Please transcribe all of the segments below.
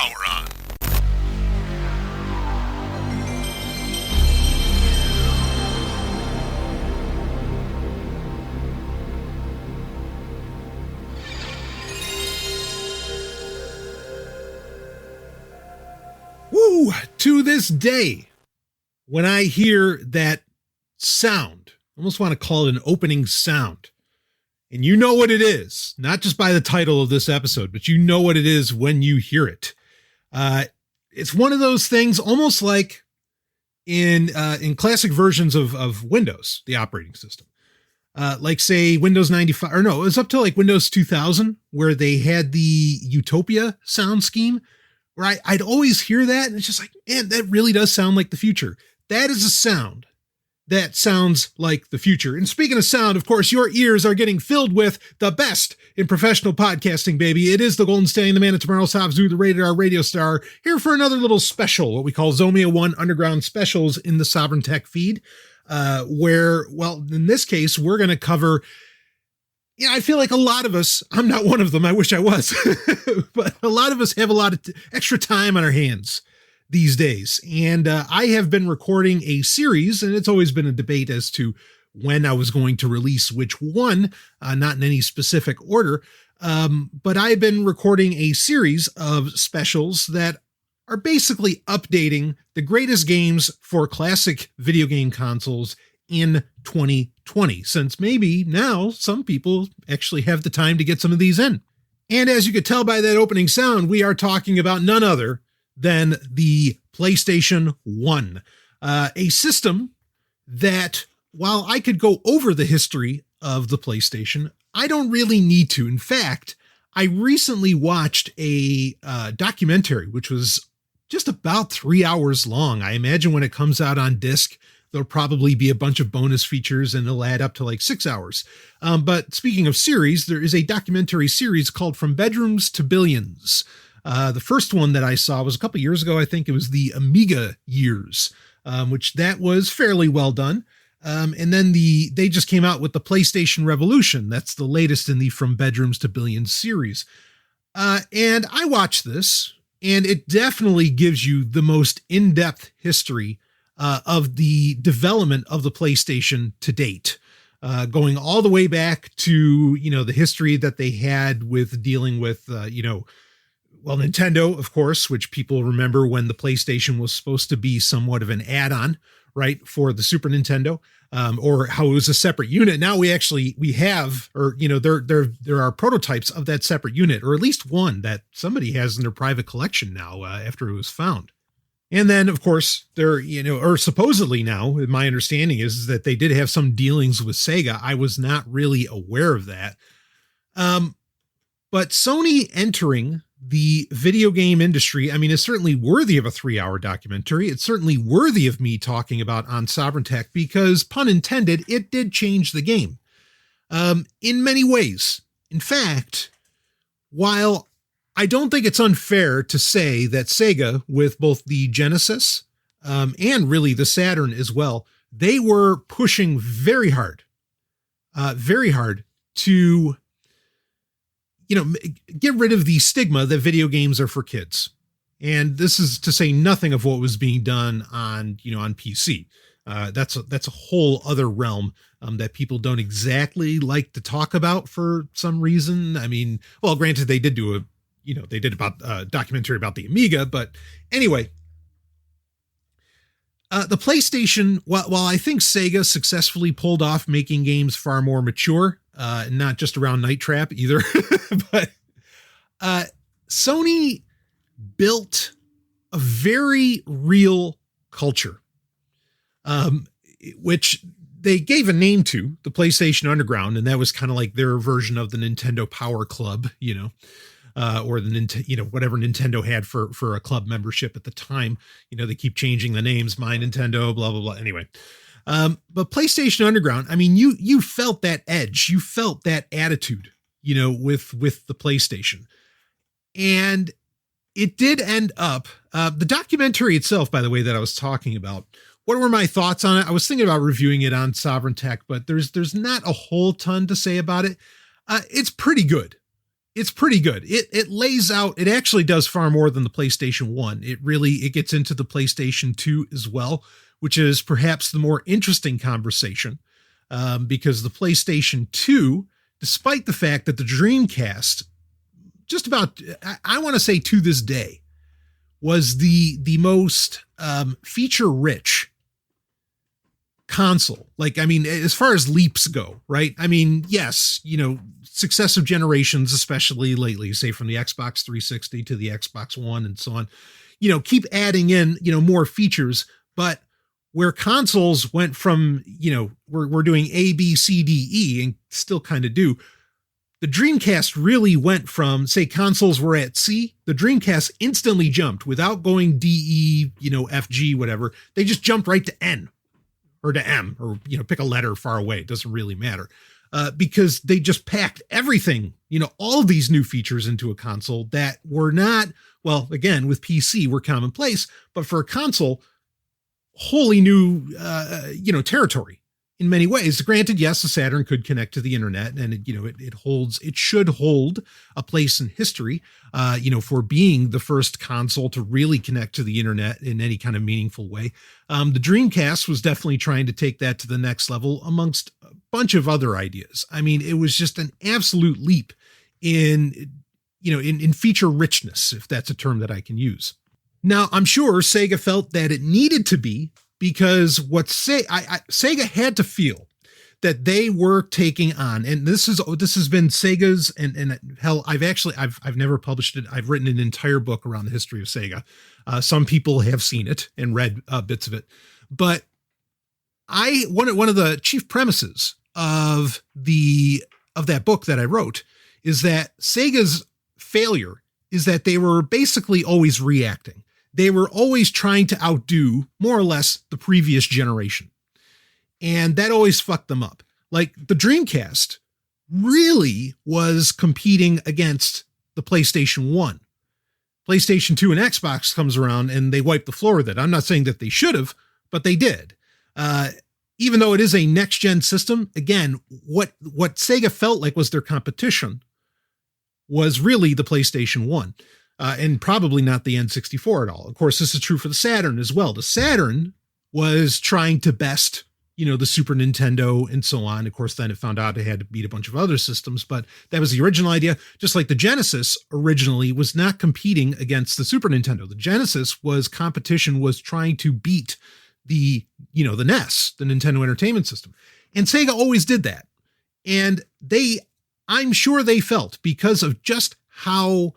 power on. Woo! To this day, when I hear that sound, I almost want to call it an opening sound. And you know what it is, not just by the title of this episode, but you know what it is when you hear it. It's one of those things almost like in classic versions of Windows, the operating system. Like say Windows 95, or no, it was up to like Windows 2000, where they had the Utopia sound scheme, where I'd always hear that, and it's just like, man, that really does sound like the future. That is a sound that sounds like the future. And speaking of sound, of course, your ears are getting filled with the best in professional podcasting, baby. It is the Golden Stallion, the man of tomorrow's Habzu, the rated R radio star, here for another little special, what we call Zomia 1 Underground Specials in the Sovryn Tech feed, where, well, in this case, we're going to cover... Yeah, I feel like a lot of us, I'm not one of them, I wish I was, but a lot of us have a lot of extra time on our hands these days. And I have been recording a series, and it's always been a debate as to when I was going to release which one, not in any specific order. But I've been recording a series of specials that are basically updating the greatest games for classic video game consoles in 2020, since maybe now some people actually have the time to get some of these in. And as you could tell by that opening sound, we are talking about none other than the PlayStation 1, a system that, while I could go over the history of the PlayStation, I don't really need to. In fact, I recently watched a documentary, which was just about 3 hours long. I imagine when it comes out on disc, there'll probably be a bunch of bonus features and it'll add up to like 6 hours. But speaking of series, there is a documentary series called From Bedrooms to Billions. The first one that I saw was a couple years ago. I think it was the Amiga years, which that was fairly well done. And then they just came out with the PlayStation Revolution. That's the latest in the From Bedrooms to Billions series. And I watched this, and it definitely gives you the most in-depth history of the development of the PlayStation to date, going all the way back to, the history that they had with dealing with, Nintendo, of course, which people remember when the PlayStation was supposed to be somewhat of an add-on, right, for the Super Nintendo, or how it was a separate unit. Now we have, or, there are prototypes of that separate unit, or at least one that somebody has in their private collection now, after it was found. And then, of course, or supposedly now, my understanding is that they did have some dealings with Sega. I was not really aware of that. But Sony entering the video game industry, is certainly worthy of a 3-hour documentary. It's certainly worthy of me talking about on Sovryn Tech because, pun intended, it did change the game in many ways. In fact, while I don't think it's unfair to say that Sega, with both the Genesis and really the Saturn as well, they were pushing very hard to, get rid of the stigma that video games are for kids. And this is to say nothing of what was being done on PC. That's a whole other realm that people don't exactly like to talk about for some reason. Granted, they did do they did about a documentary about the Amiga, but anyway, the PlayStation, while I think Sega successfully pulled off making games far more mature, not just around Night Trap either, but Sony built a very real culture, which they gave a name to, the PlayStation Underground, and that was kind of like their version of the Nintendo Power Club, or the Nintendo, whatever Nintendo had for a club membership at the time. They keep changing the names, My Nintendo, blah, blah, blah. Anyway, but PlayStation Underground, you felt that edge, you felt that attitude, with the PlayStation. And it did end up, the documentary itself, by the way, that I was talking about, what were my thoughts on it? I was thinking about reviewing it on Sovryn Tech, but there's not a whole ton to say about it. It's pretty good. It's pretty good. It lays out, it actually does far more than the PlayStation 1. It gets into the PlayStation 2 as well, which is perhaps the more interesting conversation, because the PlayStation 2, despite the fact that the Dreamcast, just about, I want to say to this day, was the most feature-rich console. Like, I mean, as far as leaps go, right? I mean, yes, successive generations, especially lately, say from the Xbox 360 to the Xbox One and so on, keep adding in, more features, but where consoles went from, we're doing A, B, C, D, E, and still kind of do, the Dreamcast really went from, say, consoles were at C, the Dreamcast instantly jumped without going D, E, F, G, whatever. They just jumped right to N or to M, or, pick a letter far away. It doesn't really matter. Because they just packed everything, all of these new features into a console that were not, well, again, with PC were commonplace, but for a console, wholly new, territory in many ways. Granted, yes, the Saturn could connect to the internet, and it should hold a place in history, for being the first console to really connect to the internet in any kind of meaningful way. The Dreamcast was definitely trying to take that to the next level amongst a bunch of other ideas. I mean, it was just an absolute leap in feature richness, if that's a term that I can use. Now, I'm sure Sega felt that it needed to be, because Sega had to feel that they were taking on, and this has been Sega's, and hell, I've never published it. I've written an entire book around the history of Sega. Some people have seen it and read bits of it, but one of the chief premises of that book that I wrote is that Sega's failure is that they were basically always reacting. They were always trying to outdo more or less the previous generation. And that always fucked them up. Like the Dreamcast really was competing against the PlayStation 1. PlayStation 2 and Xbox comes around and they wipe the floor with it. I'm not saying that they should have, but they did. Even though it is a next-gen system, again, what Sega felt like was their competition was really the PlayStation 1. And probably not the N64 at all. Of course, this is true for the Saturn as well. The Saturn was trying to best, the Super Nintendo and so on. Of course, then it found out it had to beat a bunch of other systems, but that was the original idea. Just like the Genesis originally was not competing against the Super Nintendo. The Genesis was trying to beat the NES, the Nintendo Entertainment System. And Sega always did that. And I'm sure they felt, because of just how,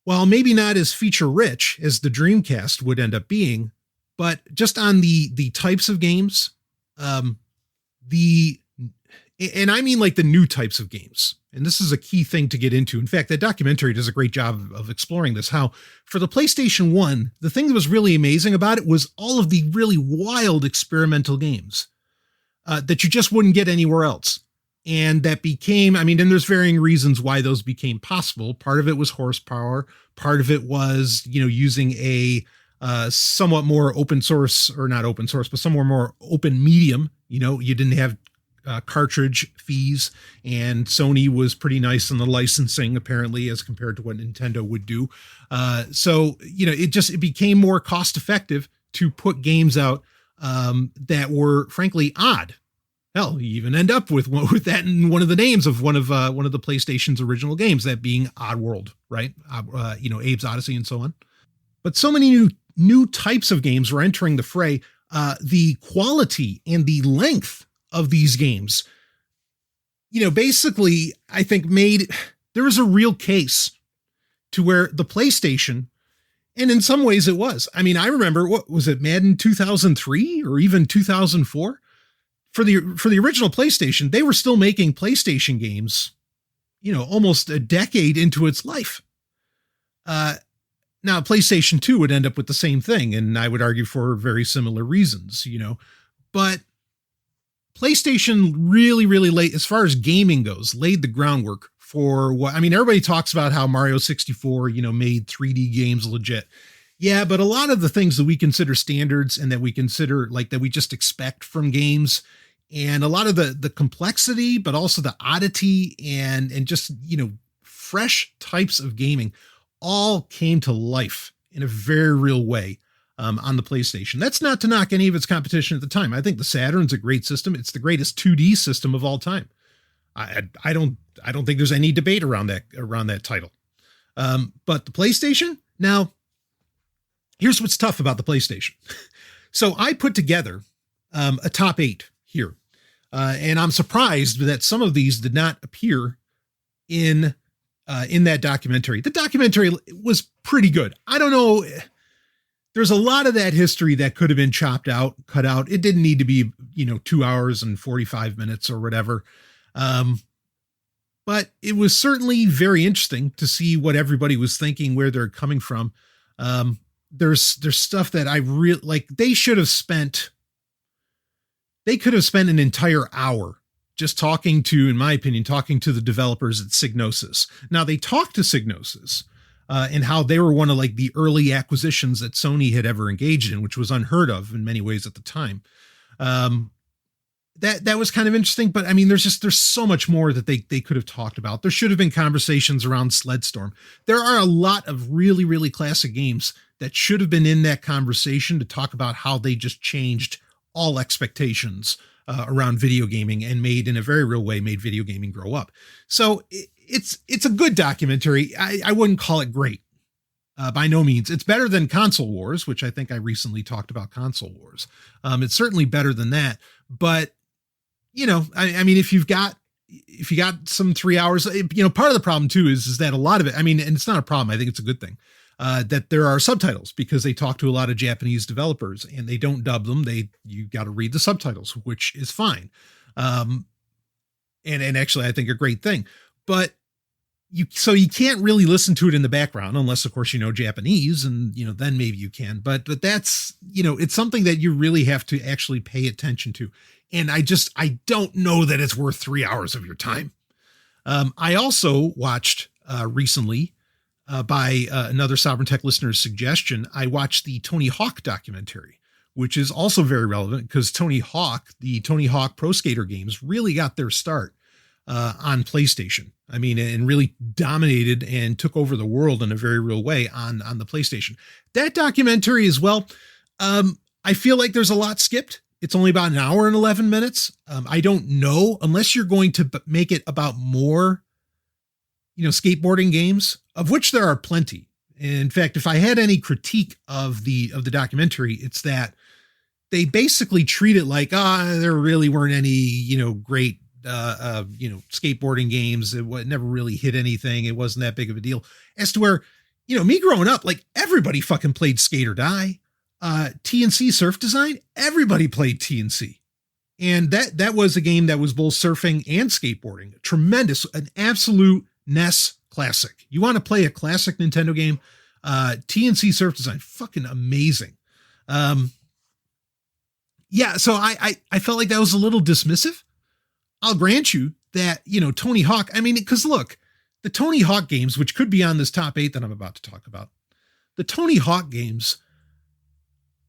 well, maybe not as feature rich as the Dreamcast would end up being, but just on the types of games, and I mean like the new types of games. And this is a key thing to get into. In fact, that documentary does a great job of exploring this, how for the PlayStation 1, the thing that was really amazing about it was all of the really wild experimental games that you just wouldn't get anywhere else. And that became, and there's varying reasons why those became possible. Part of it was horsepower. Part of it was, using a somewhat more open source, or not open source, but somewhat more open medium. You didn't have cartridge fees, and Sony was pretty nice on the licensing, apparently, as compared to what Nintendo would do. So, it became more cost effective to put games out that were frankly odd. Hell, you even end up with that in one of the names of one of the PlayStation's original games, that being Oddworld, right? Abe's Odyssey and so on. But so many new types of games were entering the fray. The quality and the length of these games, basically, I think there was a real case to where the PlayStation, and in some ways it was. I remember, what was it, Madden 2003 or even 2004? For the original PlayStation, they were still making PlayStation games, almost a decade into its life. Now, PlayStation 2 would end up with the same thing, and I would argue for very similar reasons, but PlayStation really, really late, as far as gaming goes, laid the groundwork for what, everybody talks about how Mario 64, made 3D games legit. Yeah, but a lot of the things that we consider standards and that we consider that we just expect from games, and a lot of the complexity, but also the oddity and just, fresh types of gaming all came to life in a very real way on the PlayStation. That's not to knock any of its competition at the time. I think the Saturn's a great system. It's the greatest 2D system of all time. I don't think there's any debate around that title. But the PlayStation, now, here's what's tough about the PlayStation. So I put together a top 8 here. And I'm surprised that some of these did not appear in that documentary. The documentary was pretty good. I don't know. There's a lot of that history that could have been chopped out, cut out. It didn't need to be, 2 hours and 45 minutes or whatever. But it was certainly very interesting to see what everybody was thinking, where they're coming from. There's stuff that I really like. They could have spent an entire hour just talking to the developers at Psygnosis. Now they talked to Psygnosis, and how they were one of like the early acquisitions that Sony had ever engaged in, which was unheard of in many ways at the time. That was kind of interesting, but I mean, there's so much more that they could have talked about. There should have been conversations around Sledstorm. There are a lot of really, really classic games that should have been in that conversation to talk about how they just changed all expectations around video gaming and in a very real way, made video gaming grow up. So it's a good documentary. I wouldn't call it great. By no means. It's better than Console Wars, which I think I recently talked about Console Wars. It's certainly better than that, but I mean, if you got some 3 hours, part of the problem too is that a lot of it, I mean, and it's not a problem. I think it's a good thing, that there are subtitles because they talk to a lot of Japanese developers and they don't dub them. You got to read the subtitles, which is fine. And actually I think a great thing, but you can't really listen to it in the background unless of course, Japanese and, then maybe you can, but that's, it's something that you really have to actually pay attention to. And I don't know that it's worth 3 hours of your time. I also watched recently by another Sovereign Tech listener's suggestion, I watched the Tony Hawk documentary, which is also very relevant because the Tony Hawk Pro Skater games really got their start on PlayStation. I mean, and really dominated and took over the world in a very real way on the PlayStation. That documentary as well, I feel like there's a lot skipped. It's only about an hour and 11 minutes. I don't know, unless you're going to make it about more, skateboarding games, of which there are plenty. In fact, if I had any critique of the documentary, it's that they basically treat it like, there really weren't any, great, skateboarding games. It never really hit anything. It wasn't that big of a deal. As to where, me growing up, like everybody fucking played Skate or Die. TNC Surf Design, everybody played TNC. And that was a game that was both surfing and skateboarding. Tremendous, an absolute NES classic. You want to play a classic Nintendo game? TNC Surf Design, fucking amazing. So I felt like that was a little dismissive. I'll grant you that, Tony Hawk, I mean, because look, the Tony Hawk games, which could be on this top 8 that I'm about to talk about, the Tony Hawk games,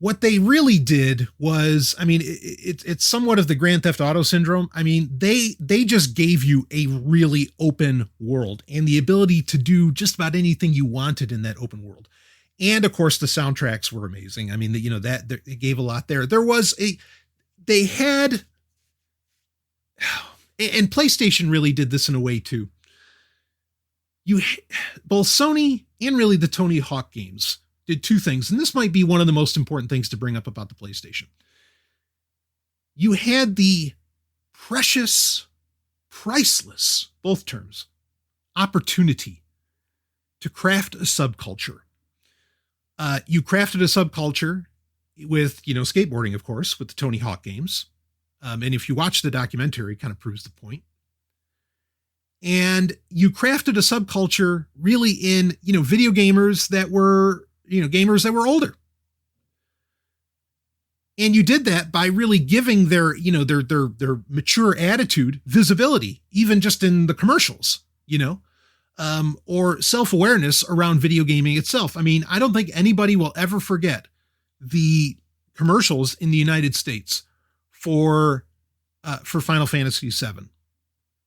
what they really did was, I mean, it's somewhat of the Grand Theft Auto syndrome. I mean, they just gave you a really open world and the ability to do just about anything you wanted in that open world. And of course, the soundtracks were amazing. I mean, it gave a lot there. And PlayStation really did this in a way too. Both Sony and really the Tony Hawk games did two things, and this might be one of the most important things to bring up about the PlayStation. You had the precious, priceless, both terms, opportunity to craft a subculture. You crafted a subculture with, skateboarding, of course, with the Tony Hawk games. And if you watch the documentary, it kind of proves the point. And you crafted a subculture really in, video gamers that were, gamers that were older. And you did that by really giving their mature attitude visibility, even just in the commercials, or self-awareness around video gaming itself. I mean, I don't think anybody will ever forget the commercials in the United States for Final Fantasy VII.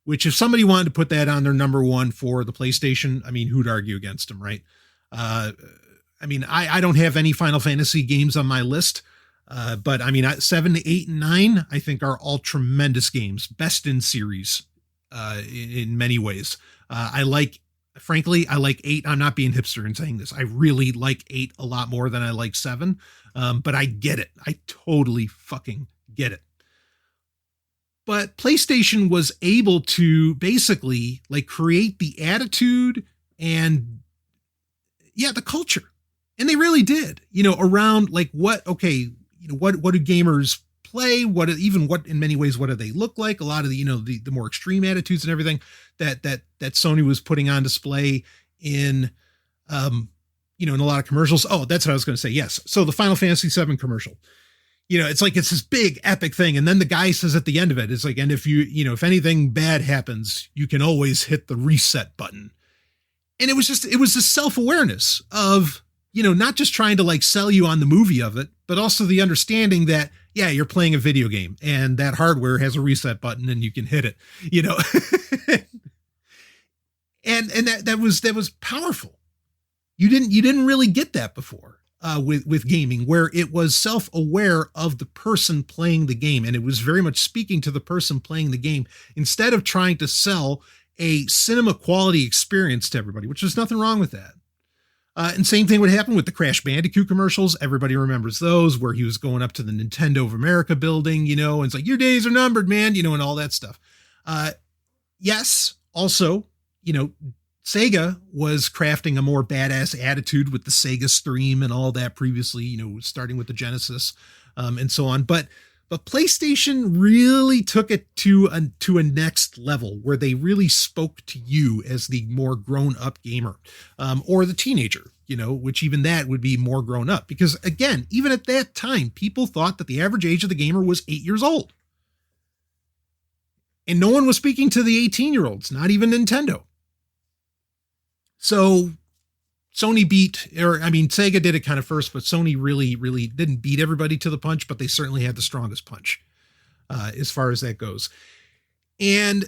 which if somebody wanted to put that on their number one for the PlayStation, I mean, who'd argue against them, right? I mean, I don't have any Final Fantasy games on my list, but I mean, 7, 8, and 9, I think are all tremendous games, best in series in many ways. Frankly, I like 8. I'm not being hipster in saying this. I really like 8 a lot more than I like 7, but I get it. I totally fucking get it. But PlayStation was able to basically like create the attitude and the culture. And they really did, around like what do gamers play? What in many ways, what do they look like? A lot of the, the more extreme attitudes and everything that Sony was putting on display in, in a lot of commercials. Oh, that's what I was going to say. Yes. So the Final Fantasy VII commercial, it's like, it's this big epic thing. And then the guy says at the end of it, it's like, and if if anything bad happens, you can always hit the reset button. And it was this self-awareness of, not just trying to like sell you on the movie of it, but also the understanding that, yeah, you're playing a video game and that hardware has a reset button and you can hit it, and that was powerful. You didn't really get that before with gaming, where it was self-aware of the person playing the game. And it was very much speaking to the person playing the game instead of trying to sell a cinema quality experience to everybody, which there's nothing wrong with that. And same thing would happen with the Crash Bandicoot commercials. Everybody remembers those, where he was going up to the Nintendo of America building, and it's like, your days are numbered, man, and all that stuff. Yes. Also, Sega was crafting a more badass attitude with the Sega Stream and all that previously, starting with the Genesis, and so on. But PlayStation really took it to a next level, where they really spoke to you as the more grown up gamer, or the teenager, which even that would be more grown up, because again, even at that time, people thought that the average age of the gamer was 8 years old, and no one was speaking to the 18-year-olds, not even Nintendo. So Sega did it kind of first, but Sony really, really didn't beat everybody to the punch, but they certainly had the strongest punch as far as that goes. And,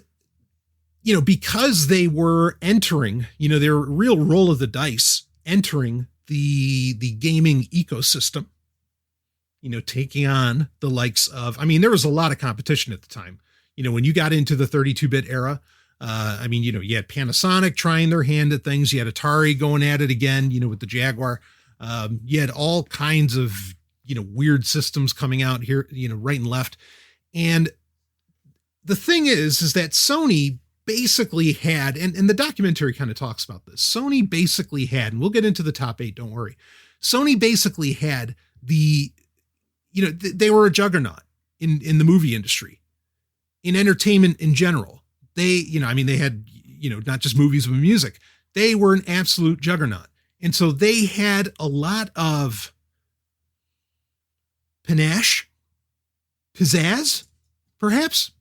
because they were entering, their real roll of the dice, entering the gaming ecosystem, taking on the likes of, there was a lot of competition at the time. When you got into the 32-bit era, you had Panasonic trying their hand at things. You had Atari going at it again, with the Jaguar. You had all kinds of, weird systems coming out here, right and left. And the thing is that Sony basically had, and the documentary kind of talks about this. Sony basically had, and we'll get into the top 8, don't worry. Sony basically had they were a juggernaut in the movie industry, in entertainment in general. They had, not just movies, but music. They were an absolute juggernaut. And so they had a lot of panache, pizzazz, perhaps.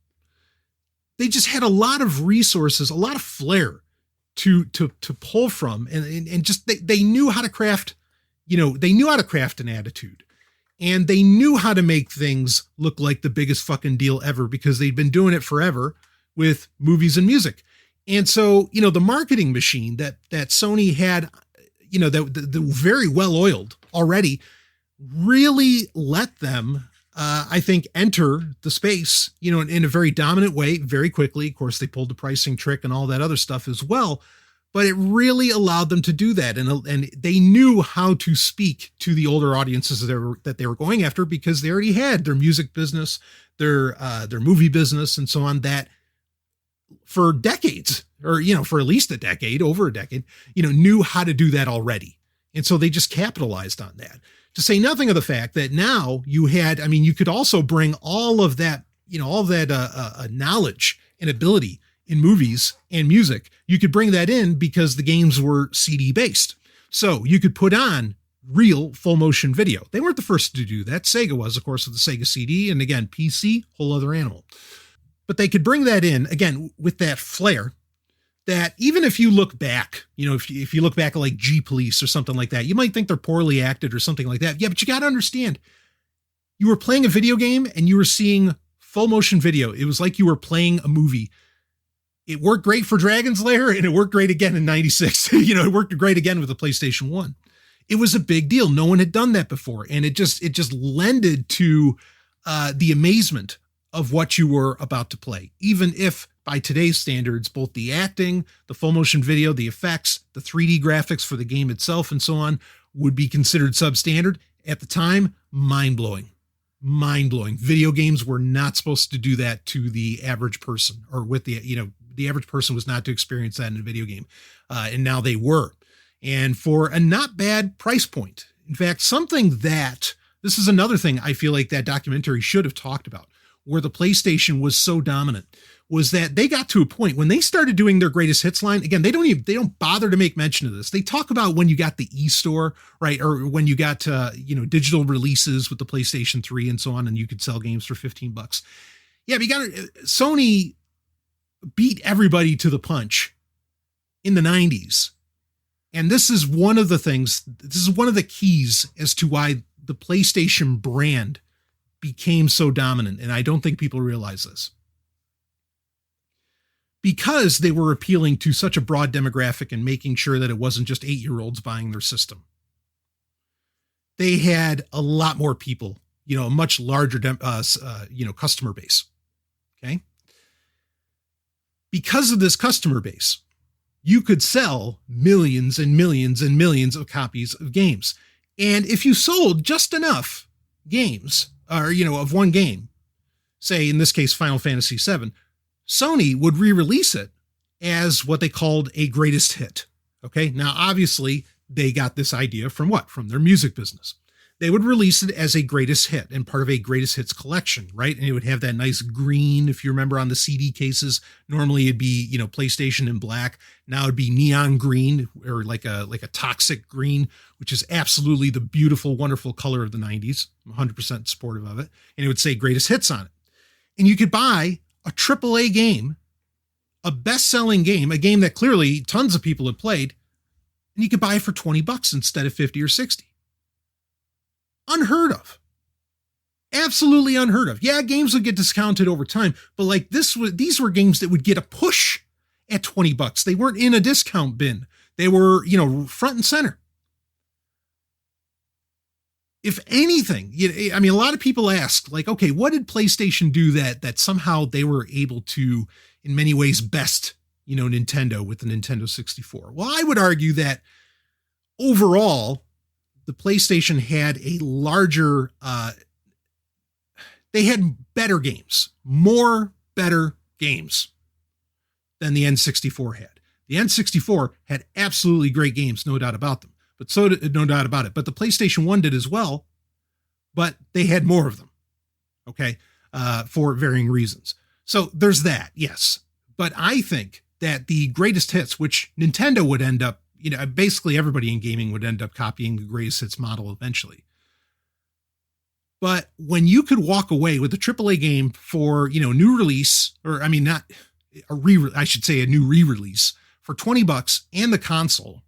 They just had a lot of resources, a lot of flair to pull from, and just, they knew how to craft, they knew how to craft an attitude, and they knew how to make things look like the biggest fucking deal ever, because they'd been doing it forever with movies and music. And so, the marketing machine that Sony had, the very well oiled already, really let them, I think, enter the space, in a very dominant way, very quickly. Of course, they pulled the pricing trick and all that other stuff as well, but it really allowed them to do that. And they knew how to speak to the older audiences that they were going after, because they already had their music business, their movie business, and so on, that for decades, or, for at least over a decade, knew how to do that already. And so they just capitalized on that, to say nothing of the fact that now you had, you could also bring all of that, knowledge and ability in movies and music. You could bring that in because the games were CD based. So you could put on real full motion video. They weren't the first to do that. Sega was, of course, with the Sega CD, and again, PC, whole other animal. But they could bring that in, again, with that flair, that even if you look back, if you look back at like G-Police or something like that, you might think they're poorly acted or something like that. Yeah, but you got to understand, you were playing a video game and you were seeing full motion video. It was like you were playing a movie It worked great for Dragon's Lair, and it worked great again in 96. It worked great again with the PlayStation 1. It was a big deal. No one had done that before. And it just lended to the amazement of what you were about to play. Even if by today's standards, both the acting, the full motion video, the effects, the 3D graphics for the game itself, and so on would be considered substandard. At the time, mind-blowing. Mind-blowing. Video games were not supposed to do that to the average person, or with the average person was not to experience that in a video game. And now they were. And for a not bad price point. In fact, this is another thing I feel like that documentary should have talked about, where the PlayStation was so dominant, was that they got to a point when they started doing their greatest hits line. Again, they don't bother to make mention of this. They talk about when you got the eStore, right? Or when you got, digital releases with the PlayStation 3 and so on, and you could sell games for $15. Yeah, Sony beat everybody to the punch in the 90s. And this is one of the keys as to why the PlayStation brand became so dominant. And I don't think people realize this. Because they were appealing to such a broad demographic and making sure that it wasn't just 8-year-olds buying their system. They had a lot more people, a much larger, customer base. Okay. Because of this customer base, you could sell millions and millions and millions of copies of games. And if you sold just enough games, or, of one game, say in this case, Final Fantasy VII, Sony would re-release it as what they called a greatest hit. Okay. Now, obviously they got this idea from what? From their music business. They would release it as a greatest hit and part of a greatest hits collection, right? And it would have that nice green, if you remember on the CD cases, normally it'd be, PlayStation in black. Now it'd be neon green, or like a toxic green, which is absolutely the beautiful, wonderful color of the 90s. I'm 100% supportive of it. And it would say greatest hits on it. And you could buy a AAA game, a best-selling game, a game that clearly tons of people had played, and you could buy it for $20 instead of 50 or 60. Unheard of. Absolutely unheard of. Yeah, games would get discounted over time, but these were games that would get a push at $20. They weren't in a discount bin. They were, front and center. If anything, a lot of people ask, okay, what did PlayStation do that somehow they were able to, in many ways, best, Nintendo with the Nintendo 64? Well, I would argue that overall, the PlayStation had a larger, they had better games, more better games than the N64 had. The N64 had absolutely great games, no doubt about them. No doubt about it. But the PlayStation 1 did as well, but they had more of them. Okay. For varying reasons. So there's that. Yes. But I think that the greatest hits, which Nintendo would end up, basically everybody in gaming would end up copying the greatest hits model eventually. But when you could walk away with a AAA game for, new release, or not a I should say a new re-release for $20 and the console,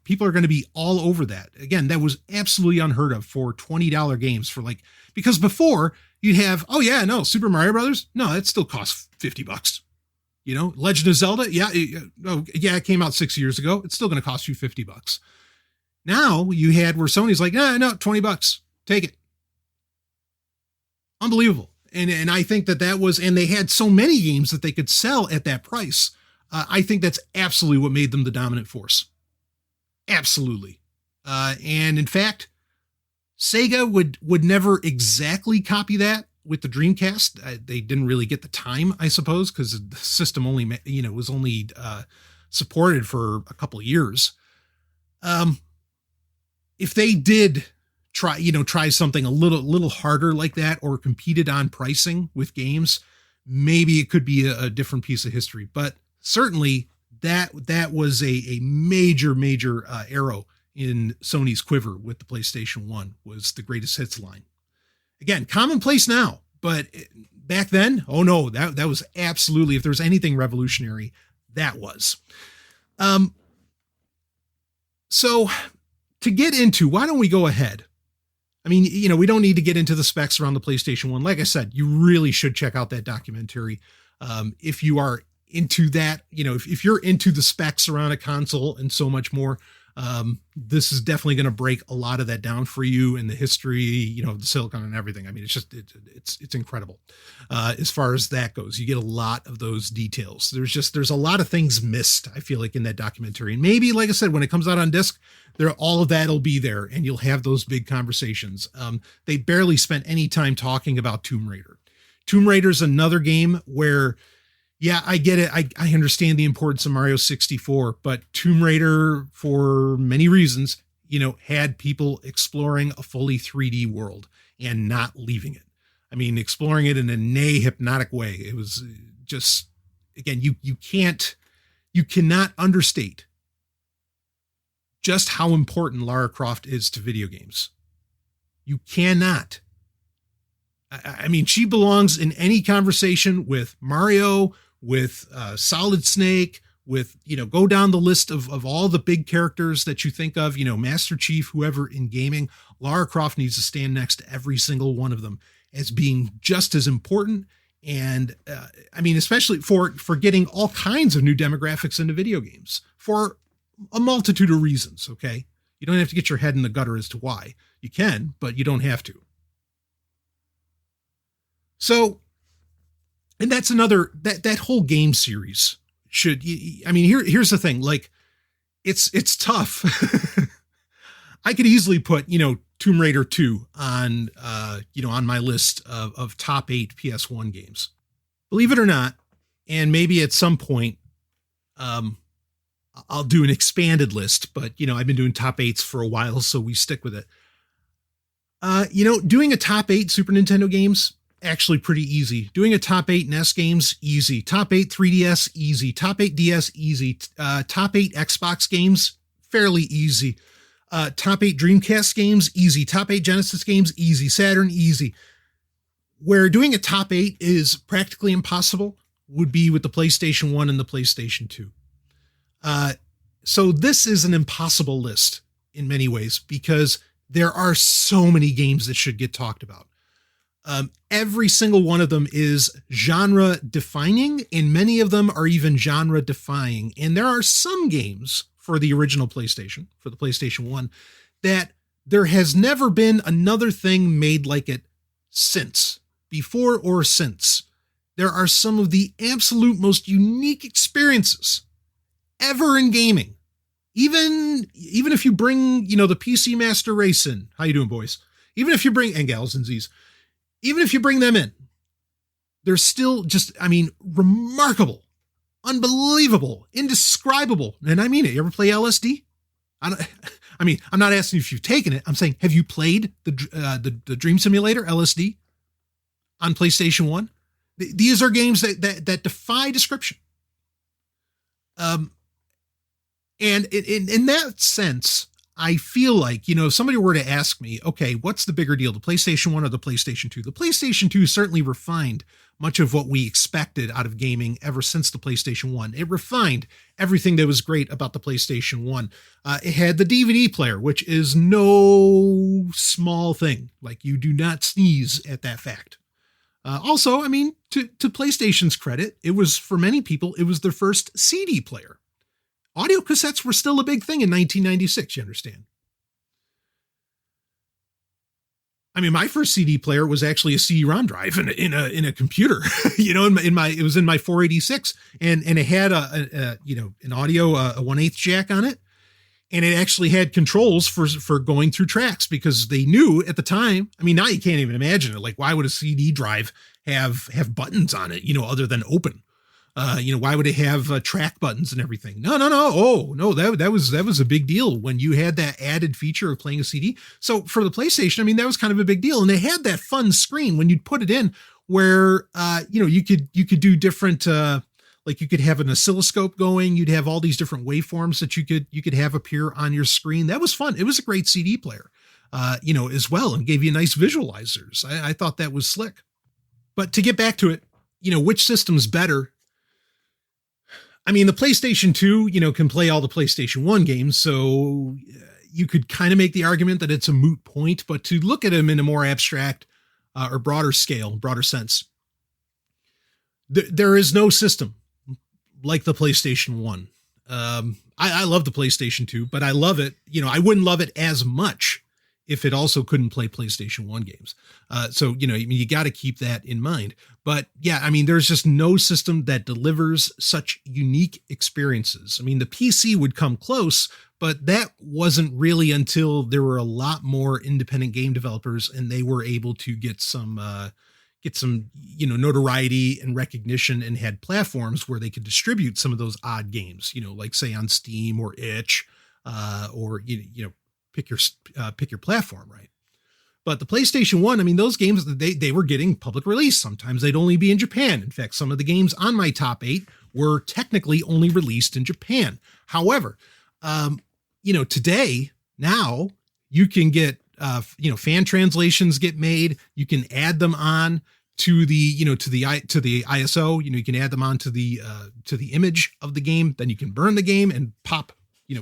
people are going to be all over that. Again, that was absolutely unheard of for $20 games because before you'd have, Super Mario Brothers. No, it still costs $50. Legend of Zelda. It came out 6 years ago. It's still going to cost you $50. Now you had where Sony's like, no, $20, take it. Unbelievable. And I think that was, and they had so many games that they could sell at that price. I think that's absolutely what made them the dominant force. Absolutely. And in fact, Sega would never exactly copy that with the Dreamcast. They didn't really get the time, I suppose, because the system only, was only supported for a couple of years. If they did try something a little harder like that, or competed on pricing with games, maybe it could be a different piece of history. But certainly that was a major arrow in Sony's quiver with the PlayStation 1, was the greatest hits line. Again, commonplace now, but back then, oh no, that was absolutely, if there's anything revolutionary, that was. So to get into, why don't we go ahead? We don't need to get into the specs around the PlayStation 1. Like I said, you really should check out that documentary. If you are into that, if you're into the specs around a console and so much more, this is definitely going to break a lot of that down for you, and the history, the silicon and everything. I mean, it's incredible. As far as that goes, you get a lot of those details. There's a lot of things missed, I feel like, in that documentary. And maybe, like I said, when it comes out on disc, all of that'll be there and you'll have those big conversations. They barely spent any time talking about Tomb Raider. Tomb Raider is another game where, yeah, I get it. I understand the importance of Mario 64, but Tomb Raider, for many reasons, had people exploring a fully 3D world and not leaving it. I mean, exploring it in a hypnotic way. It was just, again, you cannot understate just how important Lara Croft is to video games. You cannot. I mean, she belongs in any conversation with Mario, with Solid Snake, with, go down the list of all the big characters that you think of, Master Chief, whoever in gaming. Lara Croft needs to stand next to every single one of them as being just as important. And I mean, especially for getting all kinds of new demographics into video games for a multitude of reasons. Okay. You don't have to get your head in the gutter as to why. You can, but you don't have to. So, and that's another, that whole game series should, I mean, here's the thing, like, it's tough. I could easily put, Tomb Raider 2 on, on my list of top 8 PS1 games. Believe it or not, and maybe at some point, I'll do an expanded list, but, I've been doing top 8s for a while, so we stick with it. Doing a top 8 Super Nintendo games, actually pretty easy. Doing a top 8 NES games, easy. Top 8 3DS, easy. Top 8 DS, easy. Top 8 Xbox games, fairly easy. Top 8 Dreamcast games, easy. Top 8 Genesis games, easy. Saturn, easy. Where doing a top 8 is practically impossible would be with the PlayStation 1 and the PlayStation 2. So this is an impossible list in many ways because there are so many games that should get talked about. Every single one of them is genre defining, and many of them are even genre defying. And there are some games for the original PlayStation, for the PlayStation 1, that there has never been another thing made like it since, before or since. There are some of the absolute most unique experiences ever in gaming. Even if you bring, the PC Master Race in. How you doing, boys? Even if you bring, and gals and Z's, even if you bring them in, they're still just, remarkable, unbelievable, indescribable. And I mean it. You ever play LSD? I'm not asking if you've taken it. I'm saying, have you played the Dream Simulator LSD on PlayStation 1? These are games that defy description. And in that sense, I feel like, if somebody were to ask me, okay, what's the bigger deal, the PlayStation 1 or the PlayStation 2? The PlayStation 2 certainly refined much of what we expected out of gaming ever since the PlayStation 1. It refined everything that was great about the PlayStation 1. It had the DVD player, which is no small thing. Like, you do not sneeze at that fact. Also, to PlayStation's credit, it was, for many people, it was their first CD player. Audio cassettes were still a big thing in 1996, you understand? My first CD player was actually a CD-ROM drive in a computer, it was in my 486, and it had an audio, a 1/8 jack on it. And it actually had controls for going through tracks because they knew at the time, now you can't even imagine it. Like, why would a CD drive have buttons on it, other than open? Why would it have track buttons and everything? No. Oh, no, that was a big deal when you had that added feature of playing a CD. So for the PlayStation, that was kind of a big deal. And they had that fun screen when you'd put it in where, you could do different, like you could have an oscilloscope going. You'd have all these different waveforms that you could have appear on your screen. That was fun. It was a great CD player, as well, and gave you nice visualizers. I thought that was slick. But to get back to it, which system's better? The PlayStation 2, can play all the PlayStation 1 games, so you could kind of make the argument that it's a moot point, but to look at them in a more abstract or broader scale, broader sense, There is no system like the PlayStation 1. I love the PlayStation 2, but I love it. I wouldn't love it as much if it also couldn't play PlayStation 1 games. So, you got to keep that in mind. But yeah, there's just no system that delivers such unique experiences. The PC would come close, but that wasn't really until there were a lot more independent game developers and they were able to get some notoriety and recognition and had platforms where they could distribute some of those odd games, like say on Steam or Itch, or, pick your platform, right? But the PlayStation 1, those games, they were getting public release. Sometimes they'd only be in Japan. In fact, some of the games on my top 8 were technically only released in Japan. However, today, now you can get, fan translations get made. You can add them on to the ISO. You can add them on to the image of the game. Then you can burn the game and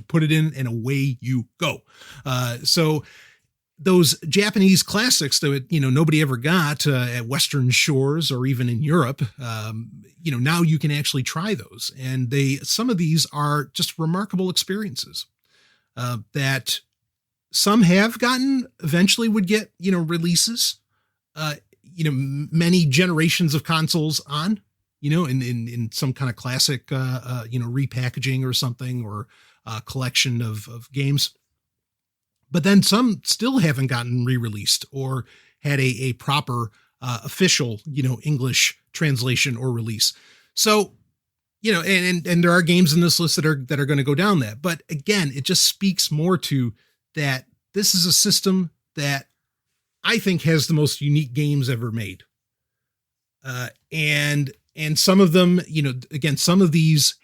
put it in and away you go. So those Japanese classics that, nobody ever got at Western shores or even in Europe, now you can actually try those. And some of these are just remarkable experiences that some have gotten, eventually would get, releases, many generations of consoles on, in some kind of classic, repackaging or something, or a collection of games. But then some still haven't gotten re-released or had a proper official, English translation or release. So, and there are games in this list that are going to go down that. But again, it just speaks more to that this is a system that I think has the most unique games ever made. And some of them, again, some of these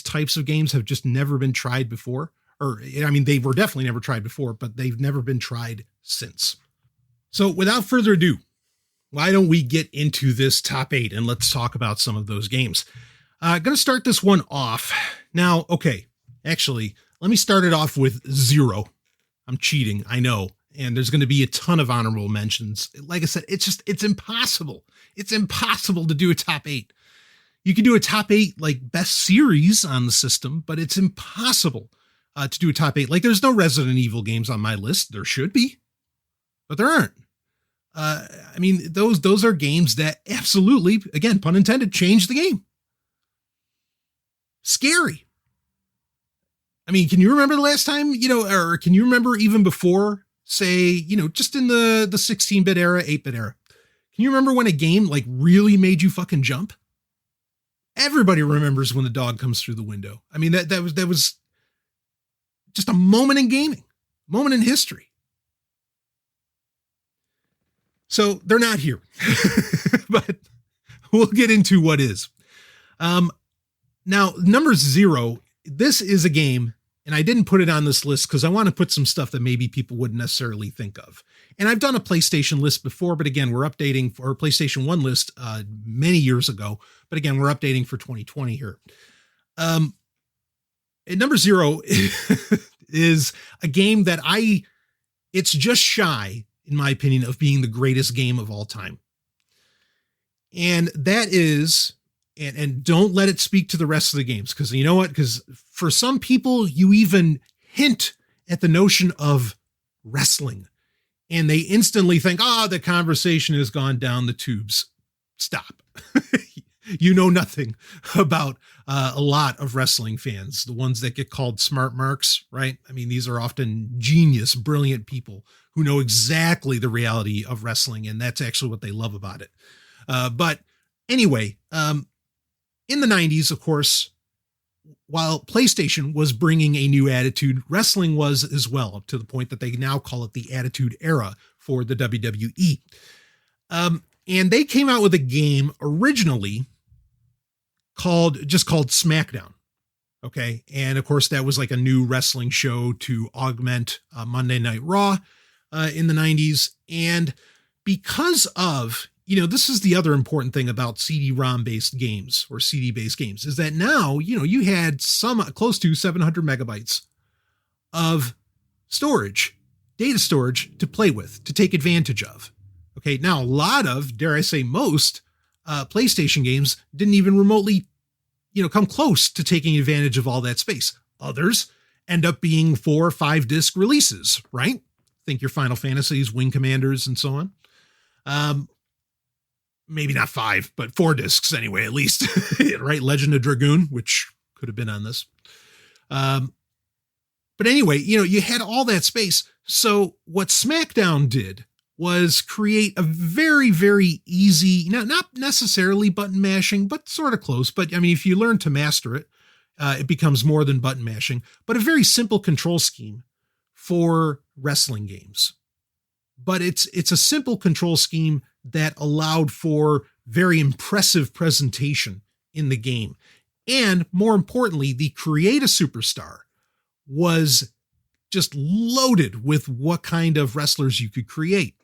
types of games have just never been tried before. Or, they were definitely never tried before, but they've never been tried since. So without further ado, why don't we get into this top 8 and let's talk about some of those games. Going to start this one off. Now, okay, actually, let me start it off with 0. I'm cheating, I know. And there's going to be a ton of honorable mentions. Like I said, it's impossible. It's impossible to do a top 8. You can do a top 8 like best series on the system, but it's impossible to do a top 8. Like there's no Resident Evil games on my list. There should be, but there aren't. Those are games that absolutely, again, pun intended, change the game. Scary. Can you remember the last time, or can you remember even before, say, just in the 16-bit era, 8-bit era? Can you remember when a game like really made you fucking jump? Everybody remembers when the dog comes through the window. That was just a moment in gaming, moment in history. So they're not here, but we'll get into what is. Now, number 0, this is a game, and I didn't put it on this list because I want to put some stuff that maybe people wouldn't necessarily think of. And I've done a PlayStation list before, but again, we're updating for a PlayStation 1 list many years ago. But again, we're updating for 2020 here. And number 0 is a game that it's just shy, in my opinion, of being the greatest game of all time. And that is, and don't let it speak to the rest of the games, because you know what? Because for some people, you even hint at the notion of wrestling, and they instantly think, the conversation has gone down the tubes. Stop. You know nothing about a lot of wrestling fans, the ones that get called smart marks, right? These are often genius, brilliant people who know exactly the reality of wrestling, and that's actually what they love about it. But anyway, in the 90s, of course, while PlayStation was bringing a new attitude, wrestling was as well, up to the point that they now call it the Attitude Era for the WWE. And they came out with a game originally called SmackDown. Okay. And of course, that was like a new wrestling show to augment Monday Night Raw in the 90s. And because of, this is the other important thing about CD-ROM based games or CD based games, is that now, you had close to 700 megabytes of storage, data storage to play with, to take advantage of. Okay. Now a lot of, dare I say most PlayStation games didn't even remotely, come close to taking advantage of all that space. Others end up being 4 or 5 disc releases, right? Think your Final Fantasies, Wing Commanders, and so on. Maybe not 5, but 4 discs anyway, at least, right? Legend of Dragoon, which could have been on this. But anyway, you had all that space. So what SmackDown did was create a very, very easy, not necessarily button mashing, but sort of close. But I mean, if you learn to master it, it becomes more than button mashing, but a very simple control scheme for wrestling games. But it's a simple control scheme that allowed for very impressive presentation in the game. And more importantly, the Create a Superstar was just loaded with what kind of wrestlers you could create.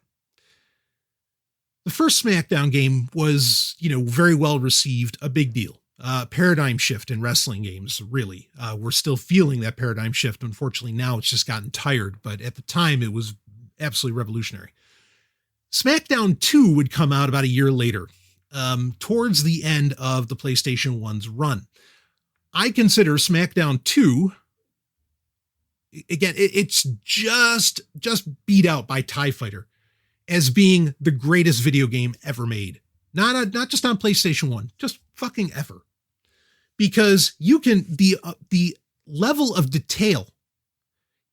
The first SmackDown game was, very well received, a big deal. Paradigm shift in wrestling games, really. We're still feeling that paradigm shift. Unfortunately, now it's just gotten tired, but at the time it was absolutely revolutionary. SmackDown 2 would come out about a year later, towards the end of the PlayStation 1's run. I consider SmackDown 2, again, it's just beat out by TIE Fighter as being the greatest video game ever made. Not just on PlayStation 1, just fucking ever. Because you can, the level of detail,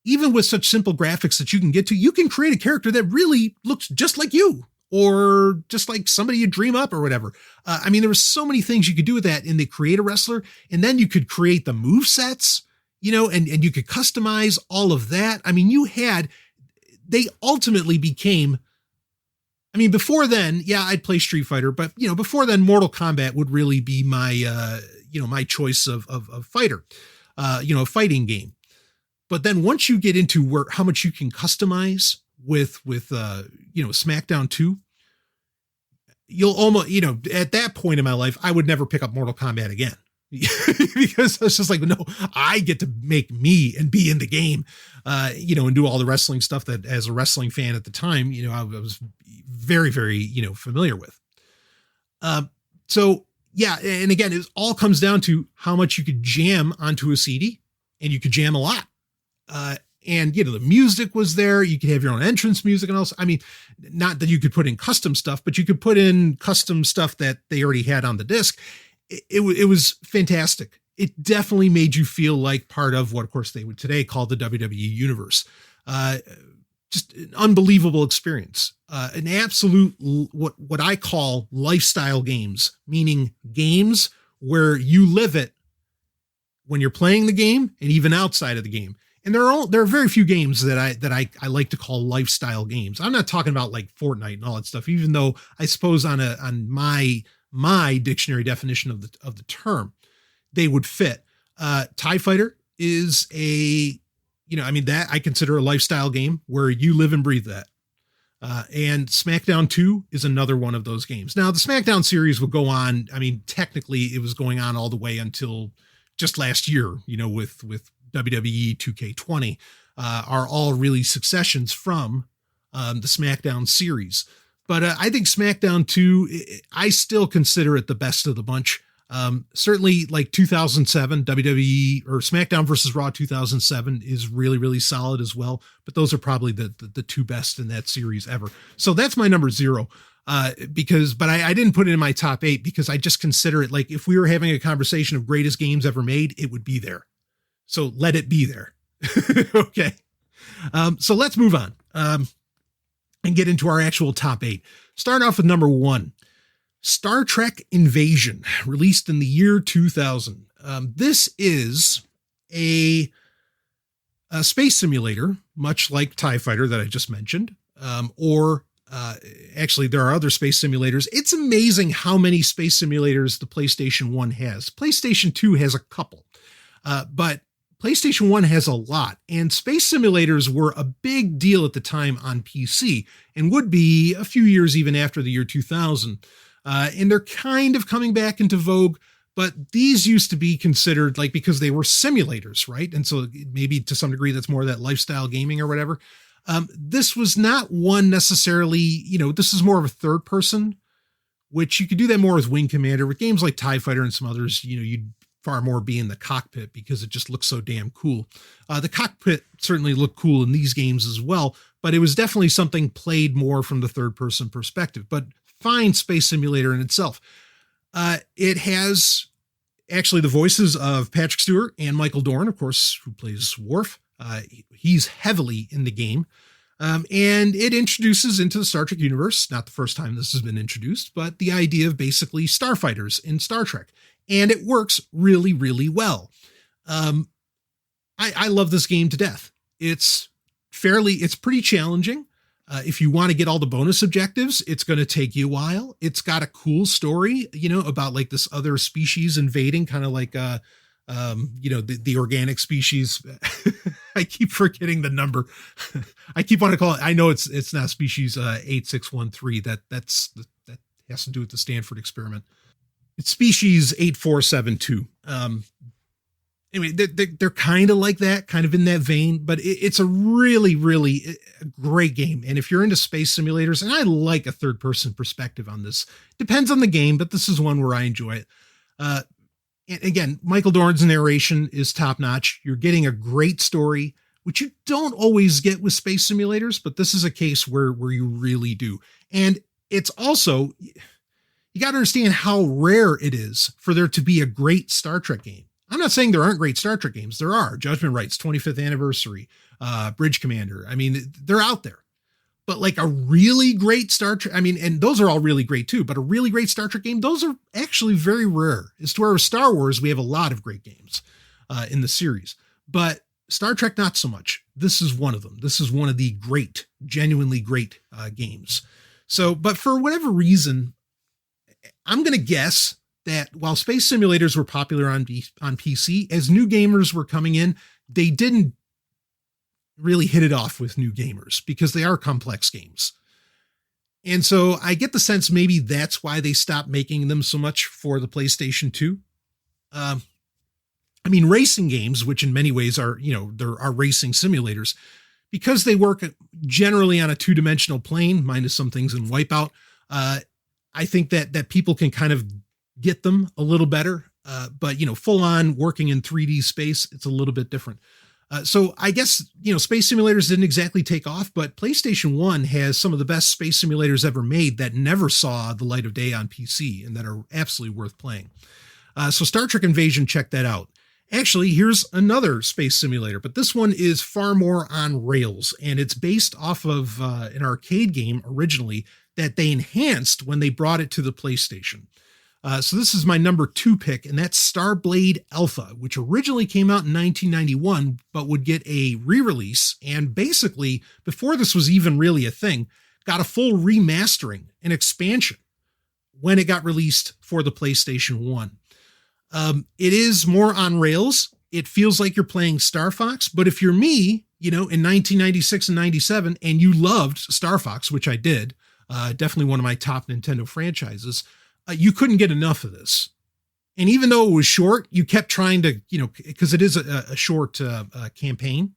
even with such simple graphics that you can get to, you can create a character that really looks just like you, or just like somebody you dream up or whatever. I mean, there were so many things you could do with that in the Create a Wrestler, and then you could create the move sets, and you could customize all of that. I mean, they ultimately became, I mean, before then, yeah, I'd play Street Fighter, but before then, Mortal Kombat would really be my, my choice of fighter, a fighting game. But then once you get into how much you can customize with SmackDown 2, you'll almost, at that point in my life, I would never pick up Mortal Kombat again. Because it's just like, no, I get to make me and be in the game, and do all the wrestling stuff that as a wrestling fan at the time, I was very, very, familiar with. So yeah. And again, it all comes down to how much you could jam onto a CD, and you could jam a lot. And the music was there. You could have your own entrance music and also, I mean, not that you could put in custom stuff, but you could put in custom stuff that they already had on the disc. It was fantastic. It definitely made you feel like part of what, of course, they would today call the WWE universe. Just an unbelievable experience. An absolute, what I call lifestyle games, meaning games where you live it when you're playing the game and even outside of the game. And there are very few games that I like to call lifestyle games. I'm not talking about like Fortnite and all that stuff, even though I suppose on my dictionary definition of the term, they would fit. TIE Fighter is that I consider a lifestyle game where you live and breathe that. And SmackDown 2 is another one of those games. Now the SmackDown series will go on. I mean, technically it was going on all the way until just last year, with WWE 2K20, are all really successions from the SmackDown series. But I think SmackDown 2, I still consider it the best of the bunch. Certainly like 2007 WWE or SmackDown versus Raw 2007 is really, really solid as well. But those are probably the two best in that series ever. So that's my number 0. But I didn't put it in my top 8 because I just consider it like if we were having a conversation of greatest games ever made, it would be there. So let it be there. Okay. So let's move on and get into our actual top 8. Start off with number 1, Star Trek Invasion, released in the year 2000. This is a space simulator, much like TIE Fighter that I just mentioned, actually, there are other space simulators. It's amazing how many space simulators the PlayStation 1 has. PlayStation 2 has a couple, but PlayStation 1 has a lot. And space simulators were a big deal at the time on PC and would be a few years even after the year 2000. And they're kind of coming back into vogue, but these used to be considered like because they were simulators, right? And so maybe to some degree that's more of that lifestyle gaming or whatever. This was not one necessarily, this is more of a third person which you could do that more with Wing Commander. With games like TIE Fighter and some others, you'd far more be in the cockpit because it just looks so damn cool. The cockpit certainly looked cool in these games as well, but it was definitely something played more from the third person perspective, but fine space simulator in itself. It has actually the voices of Patrick Stewart and Michael Dorn, of course, who plays Worf. He's heavily in the game. And it introduces into the Star Trek universe, not the first time this has been introduced, but the idea of basically starfighters in Star Trek. And it works really, really well. I love this game to death. It's pretty challenging. If you want to get all the bonus objectives, it's going to take you a while. It's got a cool story, about like this other species invading, kind of like, the organic species. I keep forgetting the number. I keep wanting to call it. I know it's not species 8613. That has to do with the Stanford experiment. It's species 8472. Anyway, they're kind of like that, kind of in that vein, but it's a really, really great game. And if you're into space simulators, and I like a third person perspective on this, depends on the game, but this is one where I enjoy it. And again, Michael Dorn's narration is top notch. You're getting a great story, which you don't always get with space simulators, but this is a case where you really do. And it's also, you got to understand how rare it is for there to be a great Star Trek game. I'm not saying there aren't great Star Trek games. There are. Judgment Rights, 25th Anniversary, Bridge Commander. I mean, they're out there. But like a really great Star Trek, and those are all really great too, but a really great Star Trek game, those are actually very rare. As to where with Star Wars, we have a lot of great games in the series. But Star Trek, not so much. This is one of them. This is one of the great, genuinely great games. So, but for whatever reason, I'm going to guess that while space simulators were popular on PC, as new gamers were coming in, they didn't really hit it off with new gamers because they are complex games. And so I get the sense maybe that's why they stopped making them so much for the PlayStation 2. Racing games, which in many ways are, there are racing simulators, because they work generally on a two-dimensional plane, minus some things in Wipeout. I think that people can kind of get them a little better, but full on working in 3D space, it's a little bit different. So I guess, space simulators didn't exactly take off, but PlayStation 1 has some of the best space simulators ever made that never saw the light of day on PC and that are absolutely worth playing. So Star Trek Invasion, check that out. Actually, here's another space simulator, but this one is far more on rails, and it's based off of an arcade game originally that they enhanced when they brought it to the PlayStation. So this is my number 2 pick, and that's Starblade Alpha, which originally came out in 1991, but would get a re-release. And basically, before this was even really a thing, got a full remastering and expansion when it got released for the PlayStation 1. It is more on rails. It feels like you're playing Star Fox, but if you're me, in 1996 and 97, and you loved Star Fox, which I did, definitely one of my top Nintendo franchises, you couldn't get enough of this. And even though it was short, you kept trying to, because it is a short campaign,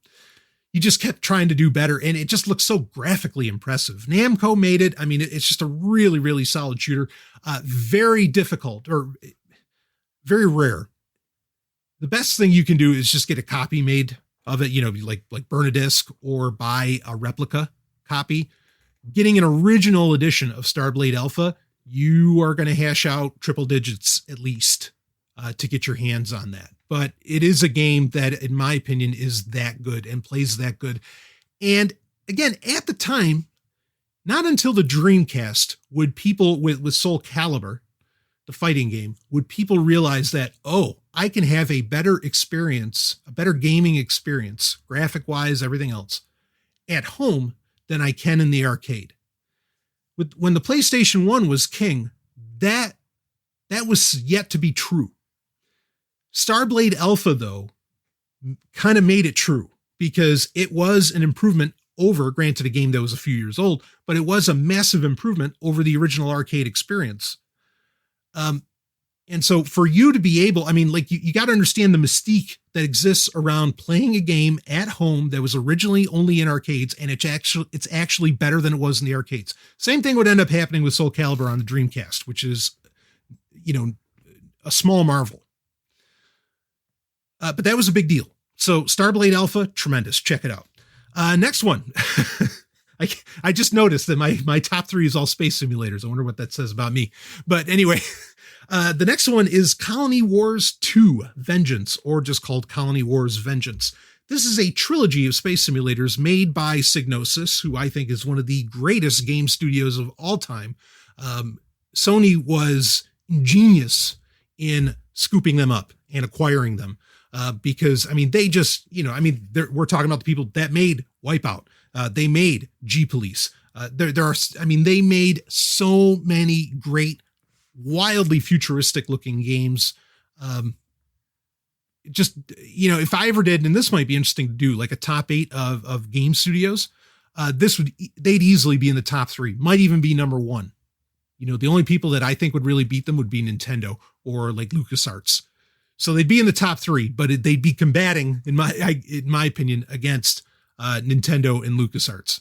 you just kept trying to do better. And it just looks so graphically impressive. Namco made it. It's just a really, really solid shooter. Very difficult or very rare. The best thing you can do is just get a copy made of it, like burn a disc or buy a replica copy. Getting an original edition of Starblade Alpha, you are going to hash out triple digits at least to get your hands on that. But it is a game that, in my opinion, is that good and plays that good. And again, at the time, not until the Dreamcast would people with Soul Calibur, the fighting game, would people realize that, I can have a better experience, a better gaming experience, graphic-wise, everything else, at home than I can in the arcade. When the PlayStation 1 was king, that was yet to be true. Starblade Alpha, though, kind of made it true because it was an improvement over, granted a game that was a few years old, but it was a massive improvement over the original arcade experience. And so for you to be able, I mean, like you got to understand the mystique that exists around playing a game at home that was originally only in arcades, and it's actually better than it was in the arcades. Same thing would end up happening with Soul Calibur on the Dreamcast, which is, a small marvel. But that was a big deal. So Starblade Alpha, tremendous. Check it out. Next one. I just noticed that my top 3 is all space simulators. I wonder what that says about me. But anyway, the next one is Colony Wars 2 Vengeance, or just called Colony Wars Vengeance. This is a trilogy of space simulators made by Psygnosis, who I think is one of the greatest game studios of all time. Sony was ingenious in scooping them up and acquiring them. Because they just, we're talking about the people that made Wipeout. They made G-Police. They made so many great, wildly futuristic looking games. If I ever did, and this might be interesting to do, like a top 8 of game studios, they'd easily be in the top 3, might even be number 1. The only people that I think would really beat them would be Nintendo or like LucasArts. So they'd be in the top 3, but they'd be combating, in my opinion, against Nintendo and LucasArts.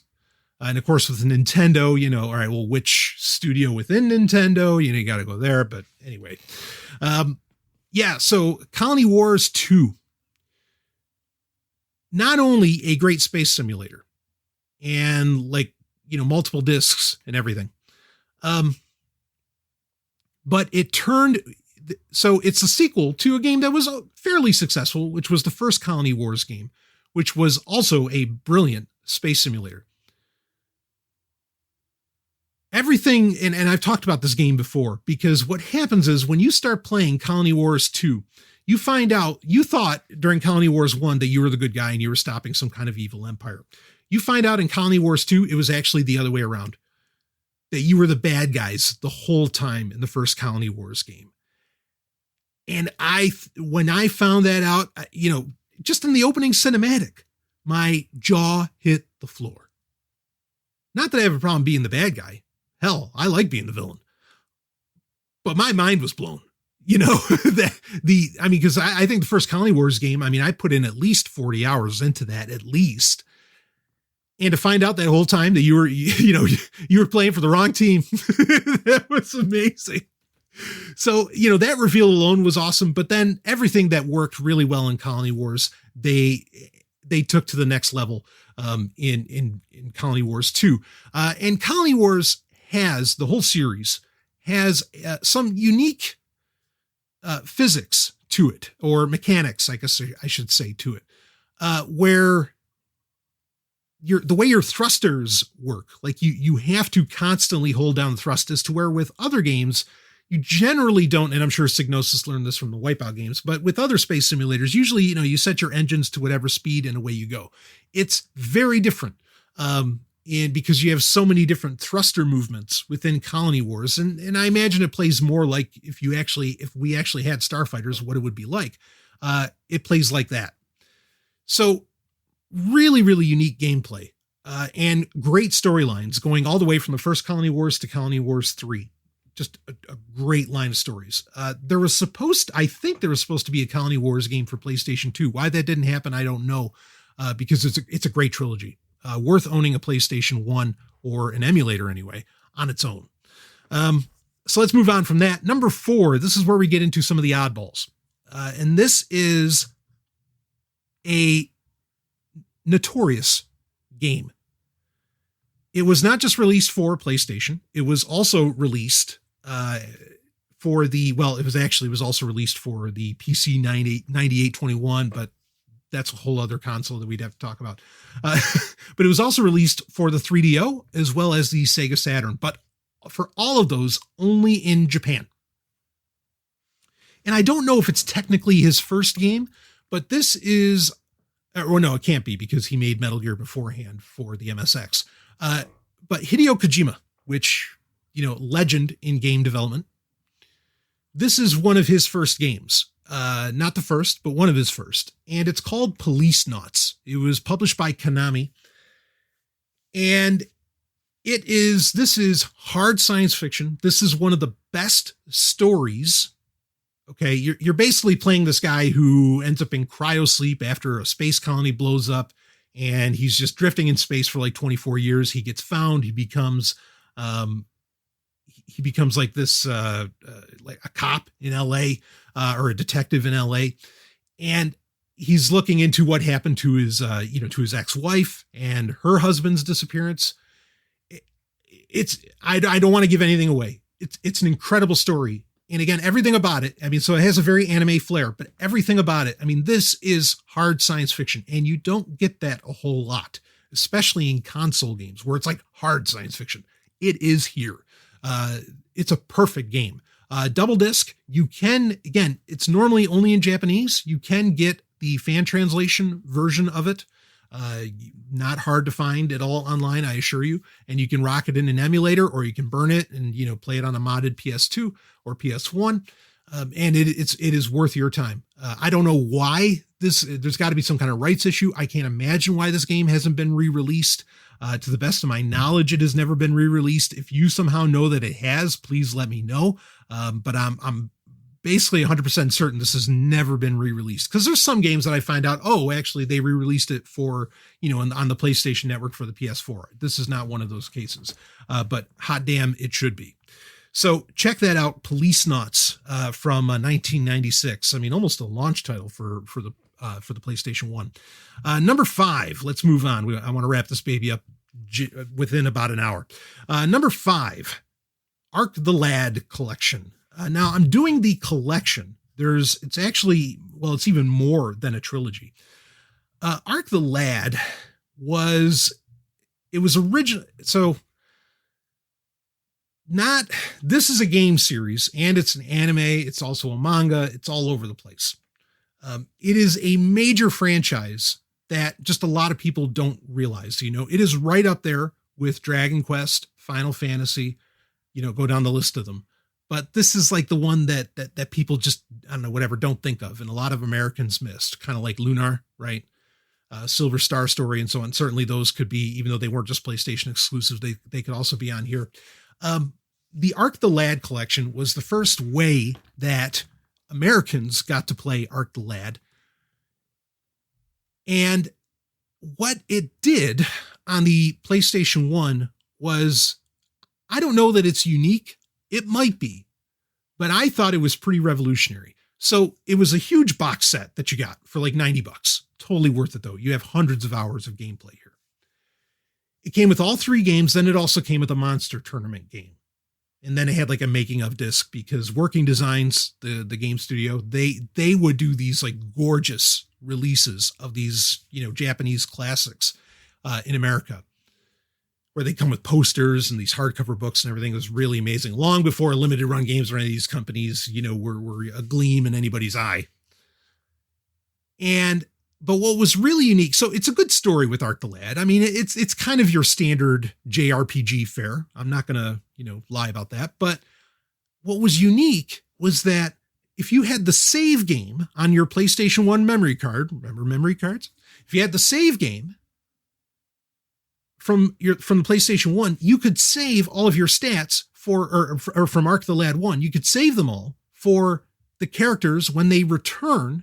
And of course, with Nintendo, all right, well, which studio within Nintendo? You got to go there. But anyway, so Colony Wars 2, not only a great space simulator and multiple discs and everything, but it turned. So it's a sequel to a game that was fairly successful, which was the first Colony Wars game, which was also a brilliant space simulator. Everything, and I've talked about this game before, because what happens is when you start playing Colony Wars 2, you find out, you thought during Colony Wars 1 that you were the good guy and you were stopping some kind of evil empire. You find out in Colony Wars 2, it was actually the other way around, that you were the bad guys the whole time in the first Colony Wars game. And when I found that out, just in the opening cinematic, my jaw hit the floor. Not that I have a problem being the bad guy. Hell, I like being the villain. But my mind was blown. Because I think the first Colony Wars game, I put in at least 40 hours into that, at least. And to find out that whole time that you were playing for the wrong team, that was amazing. So, that reveal alone was awesome, but then everything that worked really well in Colony Wars, they took to the next level in Colony Wars 2. And Colony Wars the whole series has some unique physics to it, or mechanics, I guess I should say, to it, where the way your thrusters work, like you have to constantly hold down the thrusters, to where with other games, you generally don't, and I'm sure Psygnosis learned this from the Wipeout games, but with other space simulators, usually, you set your engines to whatever speed and away you go. It's very different. And because you have so many different thruster movements within Colony Wars. And I imagine it plays more like if we actually had starfighters, what it would be like. It plays like that. So really, really unique gameplay, and great storylines going all the way from the first Colony Wars to Colony Wars 3. Just a great line of stories. There was supposed to be a Colony Wars game for PlayStation 2. Why that didn't happen, I don't know, because it's a great trilogy, worth owning a PlayStation 1 or an emulator anyway on its own. So let's move on from that. Number 4, this is where we get into some of the oddballs. And this is a notorious game. It was not just released for PlayStation. It was also released it was also released for the PC 9821, but that's a whole other console that we'd have to talk about. But it was also released for the 3DO as well as the Sega Saturn, but for all of those only in Japan. And I don't know if it's technically his first game, but this is, or no, it can't be, because he made Metal Gear beforehand for the MSX. But Hideo Kojima, which, legend in game development. This is one of his first games. Not the first, but one of his first. And it's called Policenauts. It was published by Konami. And this is hard science fiction. This is one of the best stories Okay, you're basically playing this guy who ends up in cryosleep after a space colony blows up, and he's just drifting in space for like 24 years. He gets found. Um, he becomes like this, like a cop in LA, or a detective in LA, and he's looking into what happened to his, to his ex-wife and her husband's disappearance. I don't want to give anything away. It's an incredible story. And again, everything about it, I mean, so it has a very anime flair, but everything about it, I mean, this is hard science fiction, and you don't get that a whole lot, especially in console games where it's like hard science fiction. It is here. It's a perfect game. Double disc, you can, again, it's normally only in Japanese. You can get the fan translation version of it. Not hard to find at all online, I assure you. And you can rock it in an emulator, or you can burn it and, play it on a modded PS2 or PS1. And it is worth your time. I don't know why there's got to be some kind of rights issue. I can't imagine why this game hasn't been re-released. To the best of my knowledge, it has never been re-released. If you somehow know that it has, please let me know. But I'm basically 100% certain this has never been re-released, because there's some games that I find out, oh, actually they re-released it for, on the PlayStation Network for the PS4. This is not one of those cases, but hot damn, it should be. So check that out. Policenauts, from 1996. I mean, almost a launch title for the PlayStation 1. Number 5, let's move on. I want to wrap this baby up within about an hour. Number 5, Ark the Lad Collection. Now I'm doing the collection. It's even more than a trilogy. Ark the Lad was original. So this is a game series, and it's an anime. It's also a manga. It's all over the place. It is a major franchise that just a lot of people don't realize. It is right up there with Dragon Quest, Final Fantasy, go down the list of them. But this is like the one that people just, I don't know, whatever, don't think of. And a lot of Americans missed, kind of like Lunar, right? Silver Star Story and so on. Certainly those could be, even though they weren't just PlayStation exclusives, they could also be on here. The Ark the Lad Collection was the first way that Americans got to play Ark the Lad. And what it did on the PlayStation 1 was, I don't know that it's unique. It might be, but I thought it was pretty revolutionary. So it was a huge box set that you got for like $90. Totally worth it though. You have hundreds of hours of gameplay here. It came with all 3 games. Then it also came with a monster tournament game. And then it had like a making of disc, because Working Designs, the game studio, they would do these like gorgeous releases of these, Japanese classics, in America, where they come with posters and these hardcover books and everything. It was really amazing. Long before limited run games or any of these companies, were a gleam in anybody's eye. But what was really unique, so it's a good story with Ark the Lad. I mean, it's kind of your standard JRPG fare. I'm not going to, lie about that. But what was unique was that if you had the save game on your PlayStation 1 memory card, remember memory cards? If you had the save game from the PlayStation 1, you could save all of your stats or from Ark the Lad 1. You could save them all for the characters when they return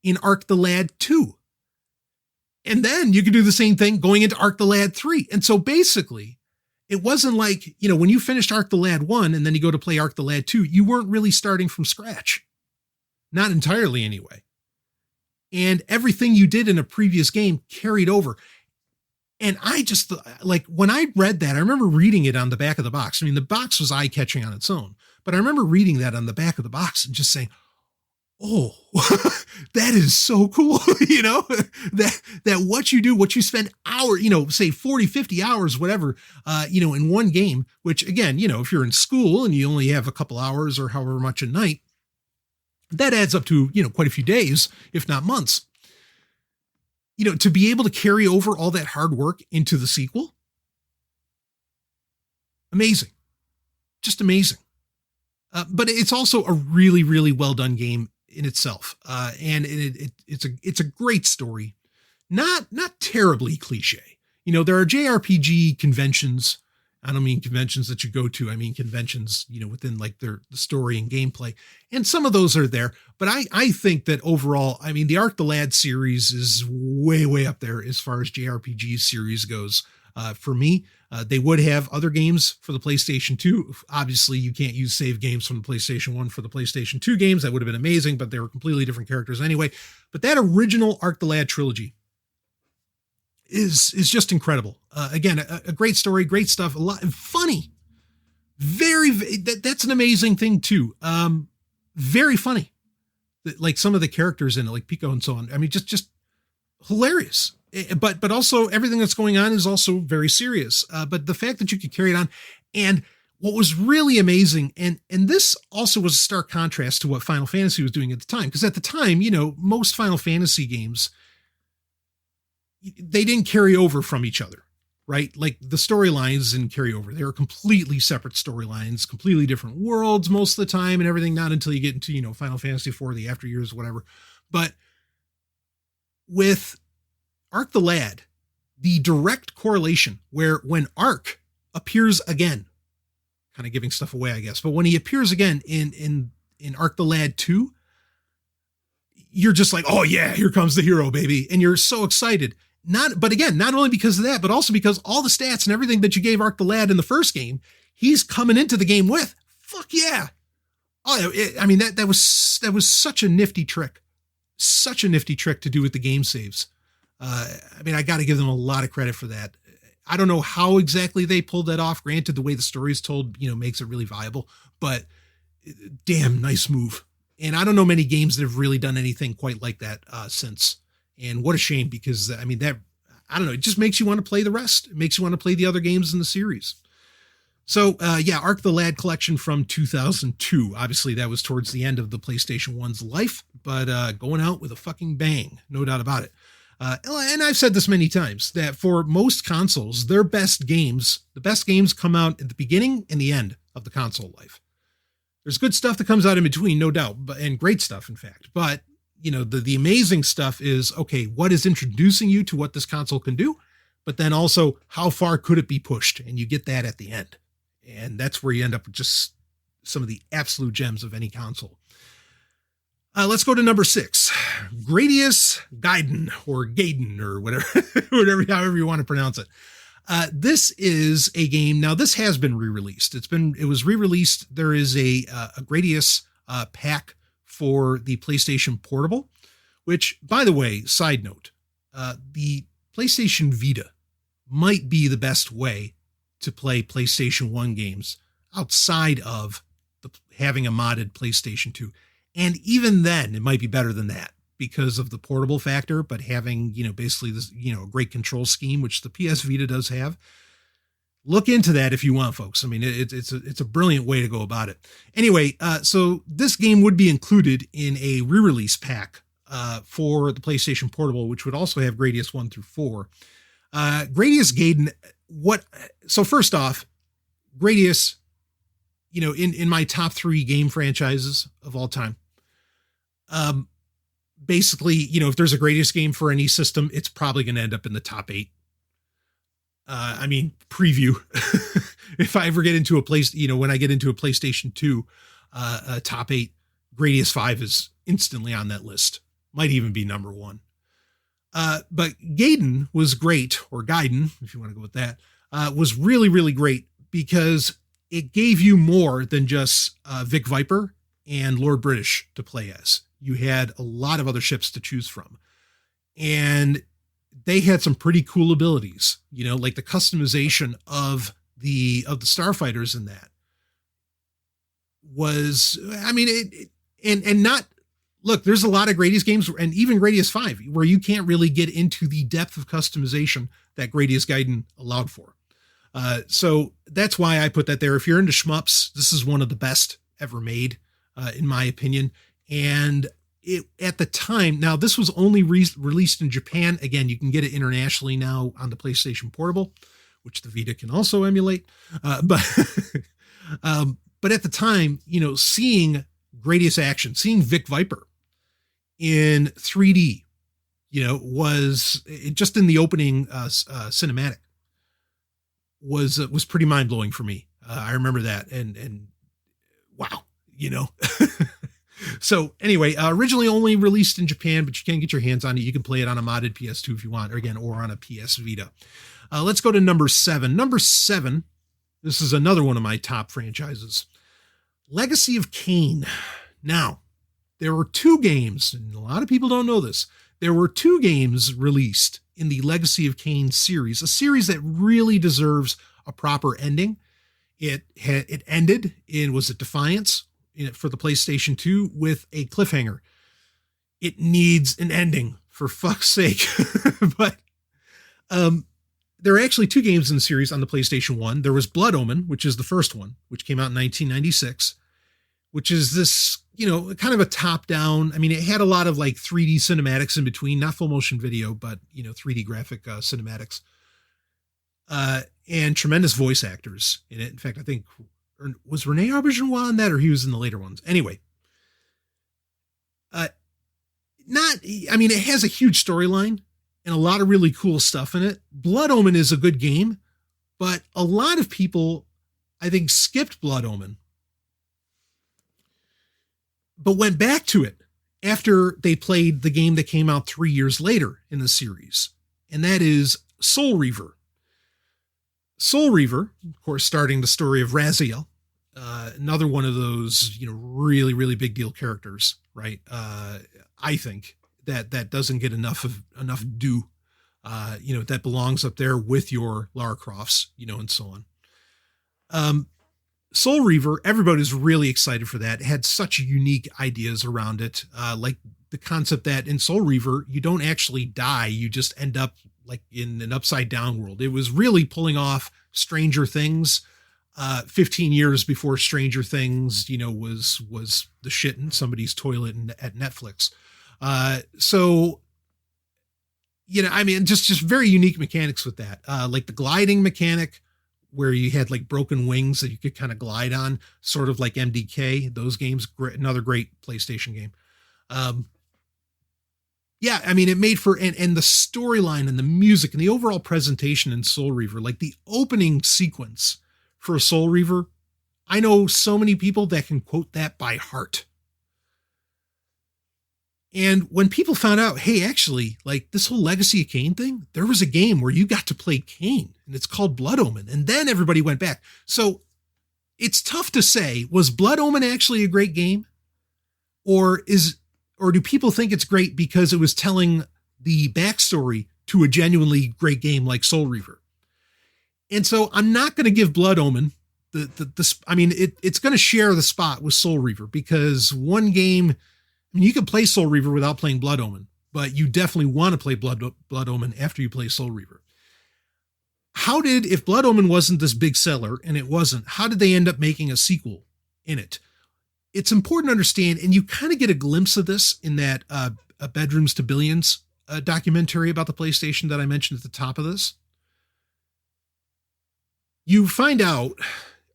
in Ark the Lad 2. And then you could do the same thing going into Ark the Lad 3. And so basically, it wasn't like, when you finished Ark the Lad 1 and then you go to play Ark the Lad 2, you weren't really starting from scratch. Not entirely anyway. And everything you did in a previous game carried over. And I just, like, when I read that, I remember reading it on the back of the box. I mean, the box was eye-catching on its own, but I remember reading that on the back of the box and just saying, oh, that is so cool. That what you do, what you spend hours, say 40, 50 hours, whatever, in one game, which again, if you're in school and you only have a couple hours or however much a night, that adds up to, quite a few days, if not months. To be able to carry over all that hard work into the sequel. Amazing. Just amazing. But it's also a really, really well done game in itself. And it's a great story. Not terribly cliche. There are JRPG conventions I don't mean conventions that you go to. I mean conventions, within like the story and gameplay. And some of those are there. But I think that overall, I mean, the Arc the Lad series is way, way up there as far as JRPG series goes. For me, they would have other games for the PlayStation 2. Obviously, you can't use save games from the PlayStation 1 for the PlayStation 2 games. That would have been amazing, but they were completely different characters anyway. But that original Arc the Lad trilogy is just incredible. Again, a great story, great stuff, a lot funny. That's an amazing thing too. Very funny. Like some of the characters in it, like Pico and so on. I mean, just hilarious. But also everything that's going on is also very serious. But the fact that you could carry it on, and what was really amazing, and this also was a stark contrast to what Final Fantasy was doing at the time. Because at the time, most Final Fantasy games, they didn't carry over from each other, right? Like the storylines didn't carry over. They were completely separate storylines, completely different worlds most of the time and everything, not until you get into, Final Fantasy IV, the after years, whatever. But with Arc the Lad, the direct correlation where when Arc appears again, kind of giving stuff away, I guess, but when he appears again in Arc the Lad 2, you're just like, oh yeah, here comes the hero, baby. And you're so excited. But again, not only because of that, but also because all the stats and everything that you gave Arc the Lad in the first game, he's coming into the game with. Fuck yeah. Oh, I mean, that was such a nifty trick. Such a nifty trick to do with the game saves. I mean, I got to give them a lot of credit for that. I don't know how exactly they pulled that off. Granted, the way the story is told, makes it really viable, but damn, nice move. And I don't know many games that have really done anything quite like that since. And what a shame, because I mean, I don't know, it just makes you want to play the rest. It makes you want to play the other games in the series. So yeah, Arc the Lad collection from 2002. Obviously that was towards the end of the PlayStation 1's life, but going out with a fucking bang, no doubt about it. And I've said this many times that for most consoles, the best games come out at the beginning and the end of the console life. There's good stuff that comes out in between, no doubt, and great stuff, in fact. But, the amazing stuff is, okay, what is introducing you to what this console can do? But then also, how far could it be pushed? And you get that at the end. And that's where you end up with just some of the absolute gems of any console. Let's go to number 6, Gradius Gaiden or Gaiden or whatever, however you want to pronounce it. This is a game. Now this has been re-released. It was re-released. There is a Gradius pack for the PlayStation Portable, which, by the way, side note, the PlayStation Vita might be the best way to play PlayStation 1 games outside of having a modded PlayStation 2. And even then, it might be better than that because of the portable factor, but having, basically this, a great control scheme, which the PS Vita does have. Look into that if you want, folks. I mean, it's a brilliant way to go about it. Anyway, so this game would be included in a re-release pack for the PlayStation Portable, which would also have Gradius 1 through 4. Gradius Gaiden, so first off, Gradius, in my top 3 game franchises of all time. Basically, if there's a Gradius game for any system, it's probably going to end up in the top 8. I mean, preview. If I ever get into when I get into a PlayStation 2 top 8, Gradius 5 is instantly on that list. Might even be number 1. But Gaiden was great, or Gaiden, if you want to go with that, was really, really great because it gave you more than just Vic Viper and Lord British to play as. You had a lot of other ships to choose from. And they had some pretty cool abilities, like the customization of the starfighters in that was, I mean, there's a lot of Gradius games and even Gradius 5 where you can't really get into the depth of customization that Gradius Gaiden allowed for. So that's why I put that there. If you're into shmups, this is one of the best ever made, in my opinion. And at the time, now this was only released in Japan. Again, you can get it internationally now on the PlayStation Portable, which the Vita can also emulate. But at the time, seeing Gradius action, seeing Vic Viper in 3D, was just in the opening cinematic was pretty mind blowing for me. I remember that, and wow, you know. So anyway, originally only released in Japan, but you can get your hands on it. You can play it on a modded PS2 if you want, or on a PS Vita. Let's go to number 7. Number 7, this is another one of my top franchises. Legacy of Kain. Now, there were 2 games, and a lot of people don't know this. There were 2 games released in the Legacy of Kain series, a series that really deserves a proper ending. It ended in, was it Defiance? For the PlayStation 2 with a cliffhanger. It needs an ending, for fuck's sake. But there are actually 2 games in the series on the PlayStation 1. There was Blood Omen, which is the first one, which came out in 1996, which is this, you know, kind of a top-down. I mean, it had a lot of like 3D cinematics in between, not full motion video, but, you know, 3D graphic cinematics. And tremendous voice actors in it. In fact, I think, was Rene Auberjonois on that, or he was in the later ones? Anyway, it has a huge storyline and a lot of really cool stuff in it. Blood Omen is a good game, but a lot of people, I think, skipped Blood Omen, but went back to it after they played the game that came out 3 years later in the series, and that is Soul Reaver. Soul Reaver, of course, starting the story of Raziel, another one of those, you know, really, really big deal characters, right? I think that doesn't get enough due, you know, that belongs up there with your Lara Crofts, you know, and so on. Soul Reaver, everybody's really excited for that. It had such unique ideas around it, like the concept that in Soul Reaver, you don't actually die, you just end up like in an upside down world. It was really pulling off Stranger Things, 15 years before Stranger Things, you know, was the shit in somebody's toilet at Netflix. So, you know, I mean, just very unique mechanics with that. Like the gliding mechanic where you had like broken wings that you could kind of glide on, sort of like MDK, those games, another great PlayStation game. Yeah, I mean, it made for, and the storyline and the music and the overall presentation in Soul Reaver, like the opening sequence for a Soul Reaver, I know so many people that can quote that by heart. And when people found out, hey, actually, like this whole Legacy of Kain thing, there was a game where you got to play Kain, and it's called Blood Omen. And then everybody went back. So it's tough to say, was Blood Omen actually a great game? Or do people think it's great because it was telling the backstory to a genuinely great game like Soul Reaver? And so I'm not going to give Blood Omen it's going to share the spot with Soul Reaver, because one game, I mean, you can play Soul Reaver without playing Blood Omen, but you definitely want to play Blood Omen after you play Soul Reaver. If Blood Omen wasn't this big seller, and it wasn't, how did they end up making a sequel in it? It's important to understand, and you kind of get a glimpse of this in that Bedrooms to Billions documentary about the PlayStation that I mentioned at the top of this. You find out,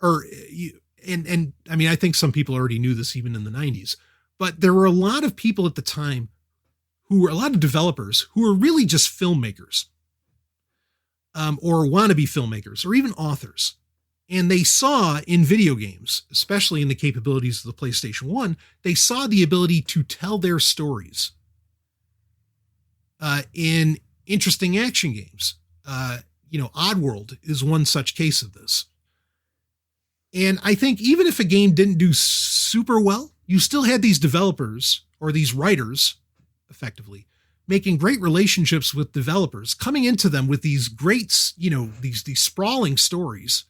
and I mean, I think some people already knew this even in the 90s, but there were a lot of people at the time a lot of developers who were really just filmmakers, or wannabe filmmakers, or even authors. And they saw in video games, especially in the capabilities of the PlayStation 1, they saw the ability to tell their stories in interesting action games. Oddworld is one such case of this. And I think even if a game didn't do super well, you still had these developers, or these writers, effectively, making great relationships with developers, coming into them with these great, these sprawling stories.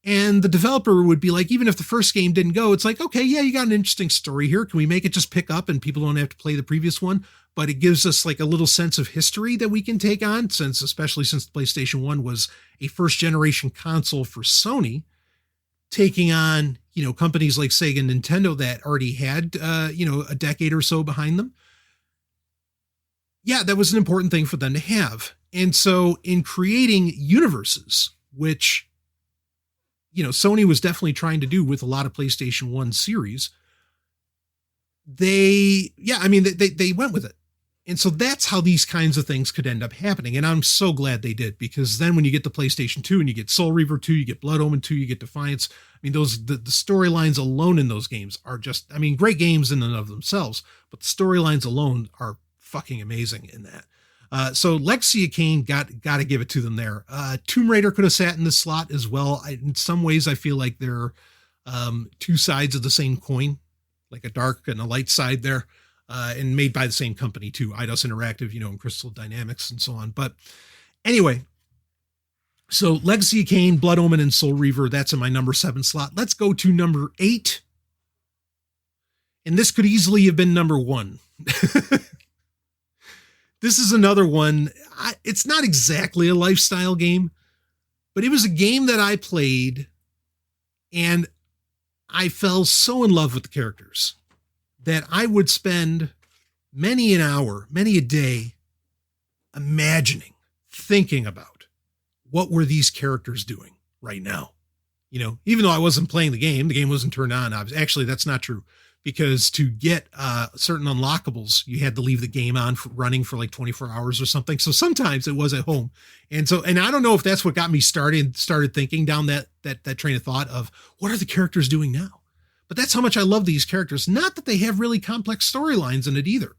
And the developer would be like, even if the first game didn't go, it's like, okay, yeah, you got an interesting story here. Can we make it just pick up and people don't have to play the previous one? But it gives us like a little sense of history that we can take on, especially since the PlayStation 1 was a first generation console for Sony, taking on, companies like Sega and Nintendo that already had, a decade or so behind them. Yeah, that was an important thing for them to have. And so in creating universes, which, Sony was definitely trying to do with a lot of PlayStation 1 series, they went with it. And so that's how these kinds of things could end up happening. And I'm so glad they did, because then when you get the PlayStation 2 and you get Soul Reaver 2, you get Blood Omen 2, you get Defiance. I mean, the storylines alone in those games are just, I mean, great games in and of themselves, but the storylines alone are fucking amazing in that. So Legacy of Kain, got to give it to them there. Tomb Raider could have sat in this slot as well. In some ways, I feel like they're two sides of the same coin, like a dark and a light side there. And made by the same company too, Eidos Interactive, and Crystal Dynamics and so on. But anyway, so Legacy of Kain, Blood Omen, and Soul Reaver, that's in my number 7 slot. Let's go to number 8. And this could easily have been number 1. This is another one. It's not exactly a lifestyle game, but it was a game that I played and I fell so in love with the characters that I would spend many an hour, many a day imagining, thinking about what were these characters doing right now. Even though I wasn't playing the game wasn't turned on. Actually, that's not true, because to get certain unlockables, you had to leave the game on running for like 24 hours or something. So sometimes it was at home. And I don't know if that's what got me started thinking down that train of thought of what are the characters doing now? But that's how much I love these characters. Not that they have really complex storylines in it either.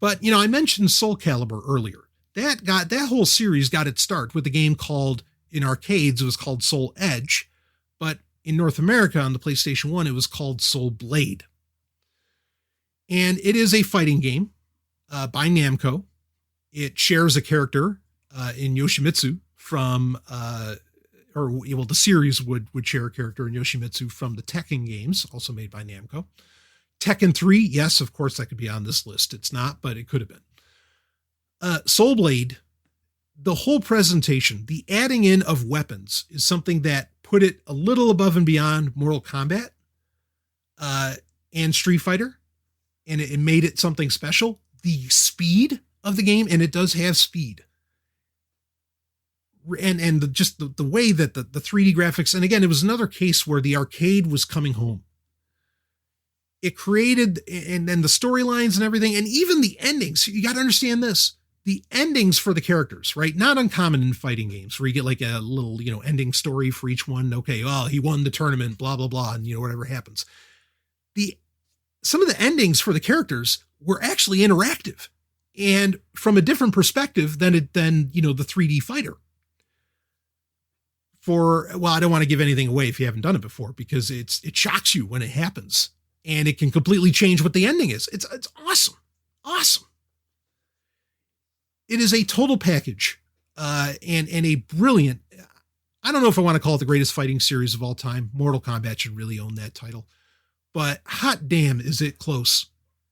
But, I mentioned Soul Calibur earlier. That whole series got its start with a game called, in arcades, it was called Soul Edge. But in North America on the PlayStation 1, it was called Soul Blade. And it is a fighting game by Namco. It shares a character in Yoshimitsu from... the series would share a character in Yoshimitsu from the Tekken games, also made by Namco. Tekken 3, yes, of course, that could be on this list. It's not, but it could have been. Soul Blade, the whole presentation, the adding in of weapons is something that put it a little above and beyond Mortal Kombat and Street Fighter, and it made it something special. The speed of the game, and it does have speed. And the way that the 3D graphics, and again, it was another case where the arcade was coming home. It created, and then the storylines and everything, and even the endings. You got to understand this. The endings for the characters, right? Not uncommon in fighting games where you get like a little, ending story for each one. Okay, well, he won the tournament, blah, blah, blah, and whatever happens. Some of the endings for the characters were actually interactive and from a different perspective than the 3D fighter. I don't want to give anything away if you haven't done it before, because it shocks you when it happens and it can completely change what the ending is. It's awesome. Awesome. It is a total package, and a brilliant, I don't know if I want to call it the greatest fighting series of all time. Mortal Kombat should really own that title, but hot damn, is it close.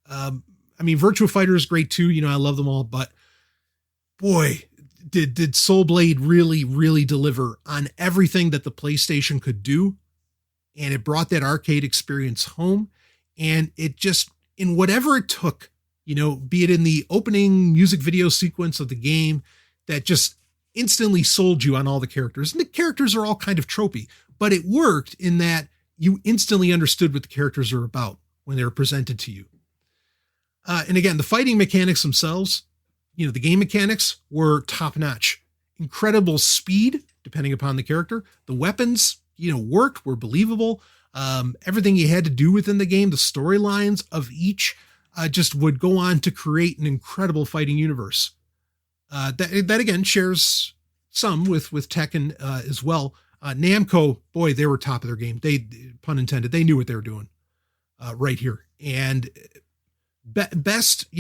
Virtua Fighter is great too. I love them all, but boy, did Soul Blade really, really deliver on everything that the PlayStation could do. And it brought that arcade experience home. And it just, in whatever it took, be it in the opening music video sequence of the game, that just instantly sold you on all the characters. And the characters are all kind of tropey, but it worked in that you instantly understood what the characters are about when they were presented to you. And again, the fighting mechanics themselves, the game mechanics were top notch. Incredible speed, depending upon the character. The weapons, worked, were believable. Everything you had to do within the game, the storylines of each just would go on to create an incredible fighting universe. That again shares some with Tekken as well. Namco, boy, they were top of their game. They, pun intended, they knew what they were doing right here. And best,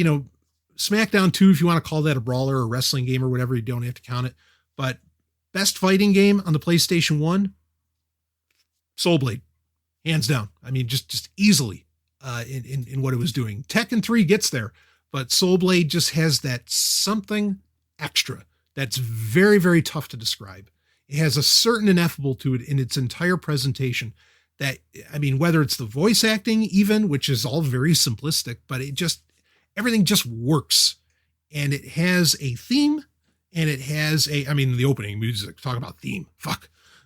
SmackDown 2, if you want to call that a brawler or wrestling game or whatever, you don't have to count it. But best fighting game on the PlayStation 1, Soul Blade, hands down. Just easily in what it was doing. Tekken 3 gets there, but Soul Blade just has that something extra that's very, very tough to describe. It has a certain ineffable to it in its entire presentation that, whether it's the voice acting even, which is all very simplistic, but everything just works. And it has a theme, and it has the opening music, talk about theme,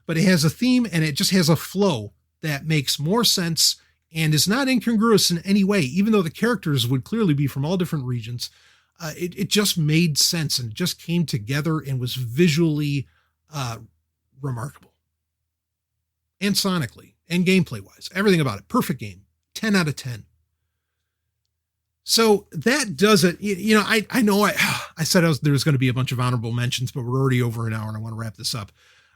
but it has a theme, and it just has a flow that makes more sense and is not incongruous in any way, even though the characters would clearly be from all different regions. It just made sense and just came together and was visually remarkable. And sonically and gameplay wise, everything about it. Perfect game. 10 out of 10. So that does it. You know, I know I said there was going to be a bunch of honorable mentions, but we're already over an hour and I want to wrap this up.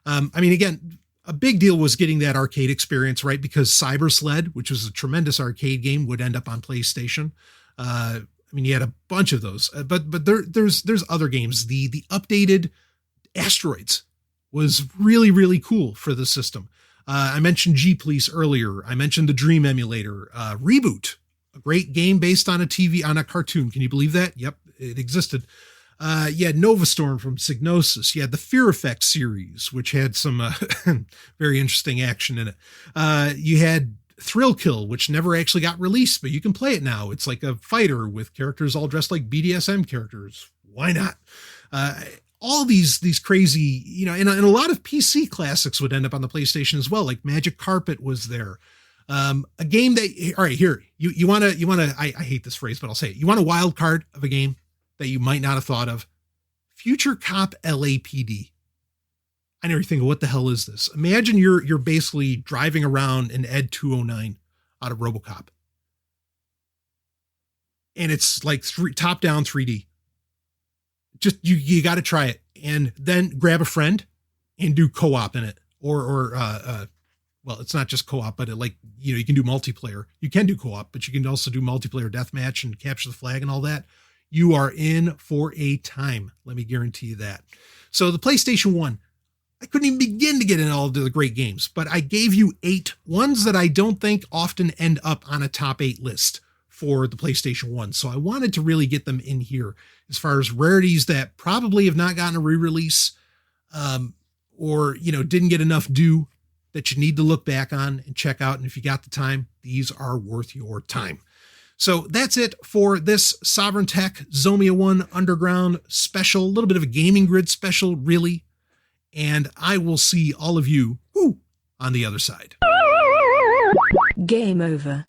I mean, again, a big deal was getting that arcade experience, right? Because Cyber Sled, which was a tremendous arcade game, would end up on PlayStation. I mean, you had a bunch of those, but there's other games. The updated Asteroids was really, really cool for the system. I mentioned G-Police earlier. I mentioned the Dream Emulator. Reboot, a great game based on a cartoon. Can you believe that? Yep, it existed. You had Nova Storm from Psygnosis. You had the Fear Effect series, which had some very interesting action in it. You had Thrill Kill, which never actually got released, but you can play it now. It's like a fighter with characters all dressed like BDSM characters. Why not? All these crazy, you know, and a lot of PC classics would end up on the PlayStation as well. Like Magic Carpet was there. A game that, all right, here, you want to, I hate this phrase, but I'll say it. You want a wild card of a game that you might not have thought of? Future Cop LAPD. I never think, what the hell is this? Imagine you're basically driving around an Ed 209 out of RoboCop. And it's like top down 3D. Just, you got to try it, and then grab a friend and do co-op in it. Or well, it's not just co-op, but you can do multiplayer. You can do co-op, but you can also do multiplayer deathmatch and capture the flag and all that. You are in for a time. Let me guarantee you that. So the PlayStation 1, I couldn't even begin to get into all of the great games, but I gave you 8 ones that I don't think often end up on a top 8 list for the PlayStation 1. So I wanted to really get them in here as far as rarities that probably have not gotten a re-release, or, didn't get enough due that you need to look back on and check out. And if you got the time, these are worth your time. So that's it for this Sovryn Tech Zomia 1 Underground special, a little bit of a gaming grid special, really. And I will see all of you on the other side. Game over.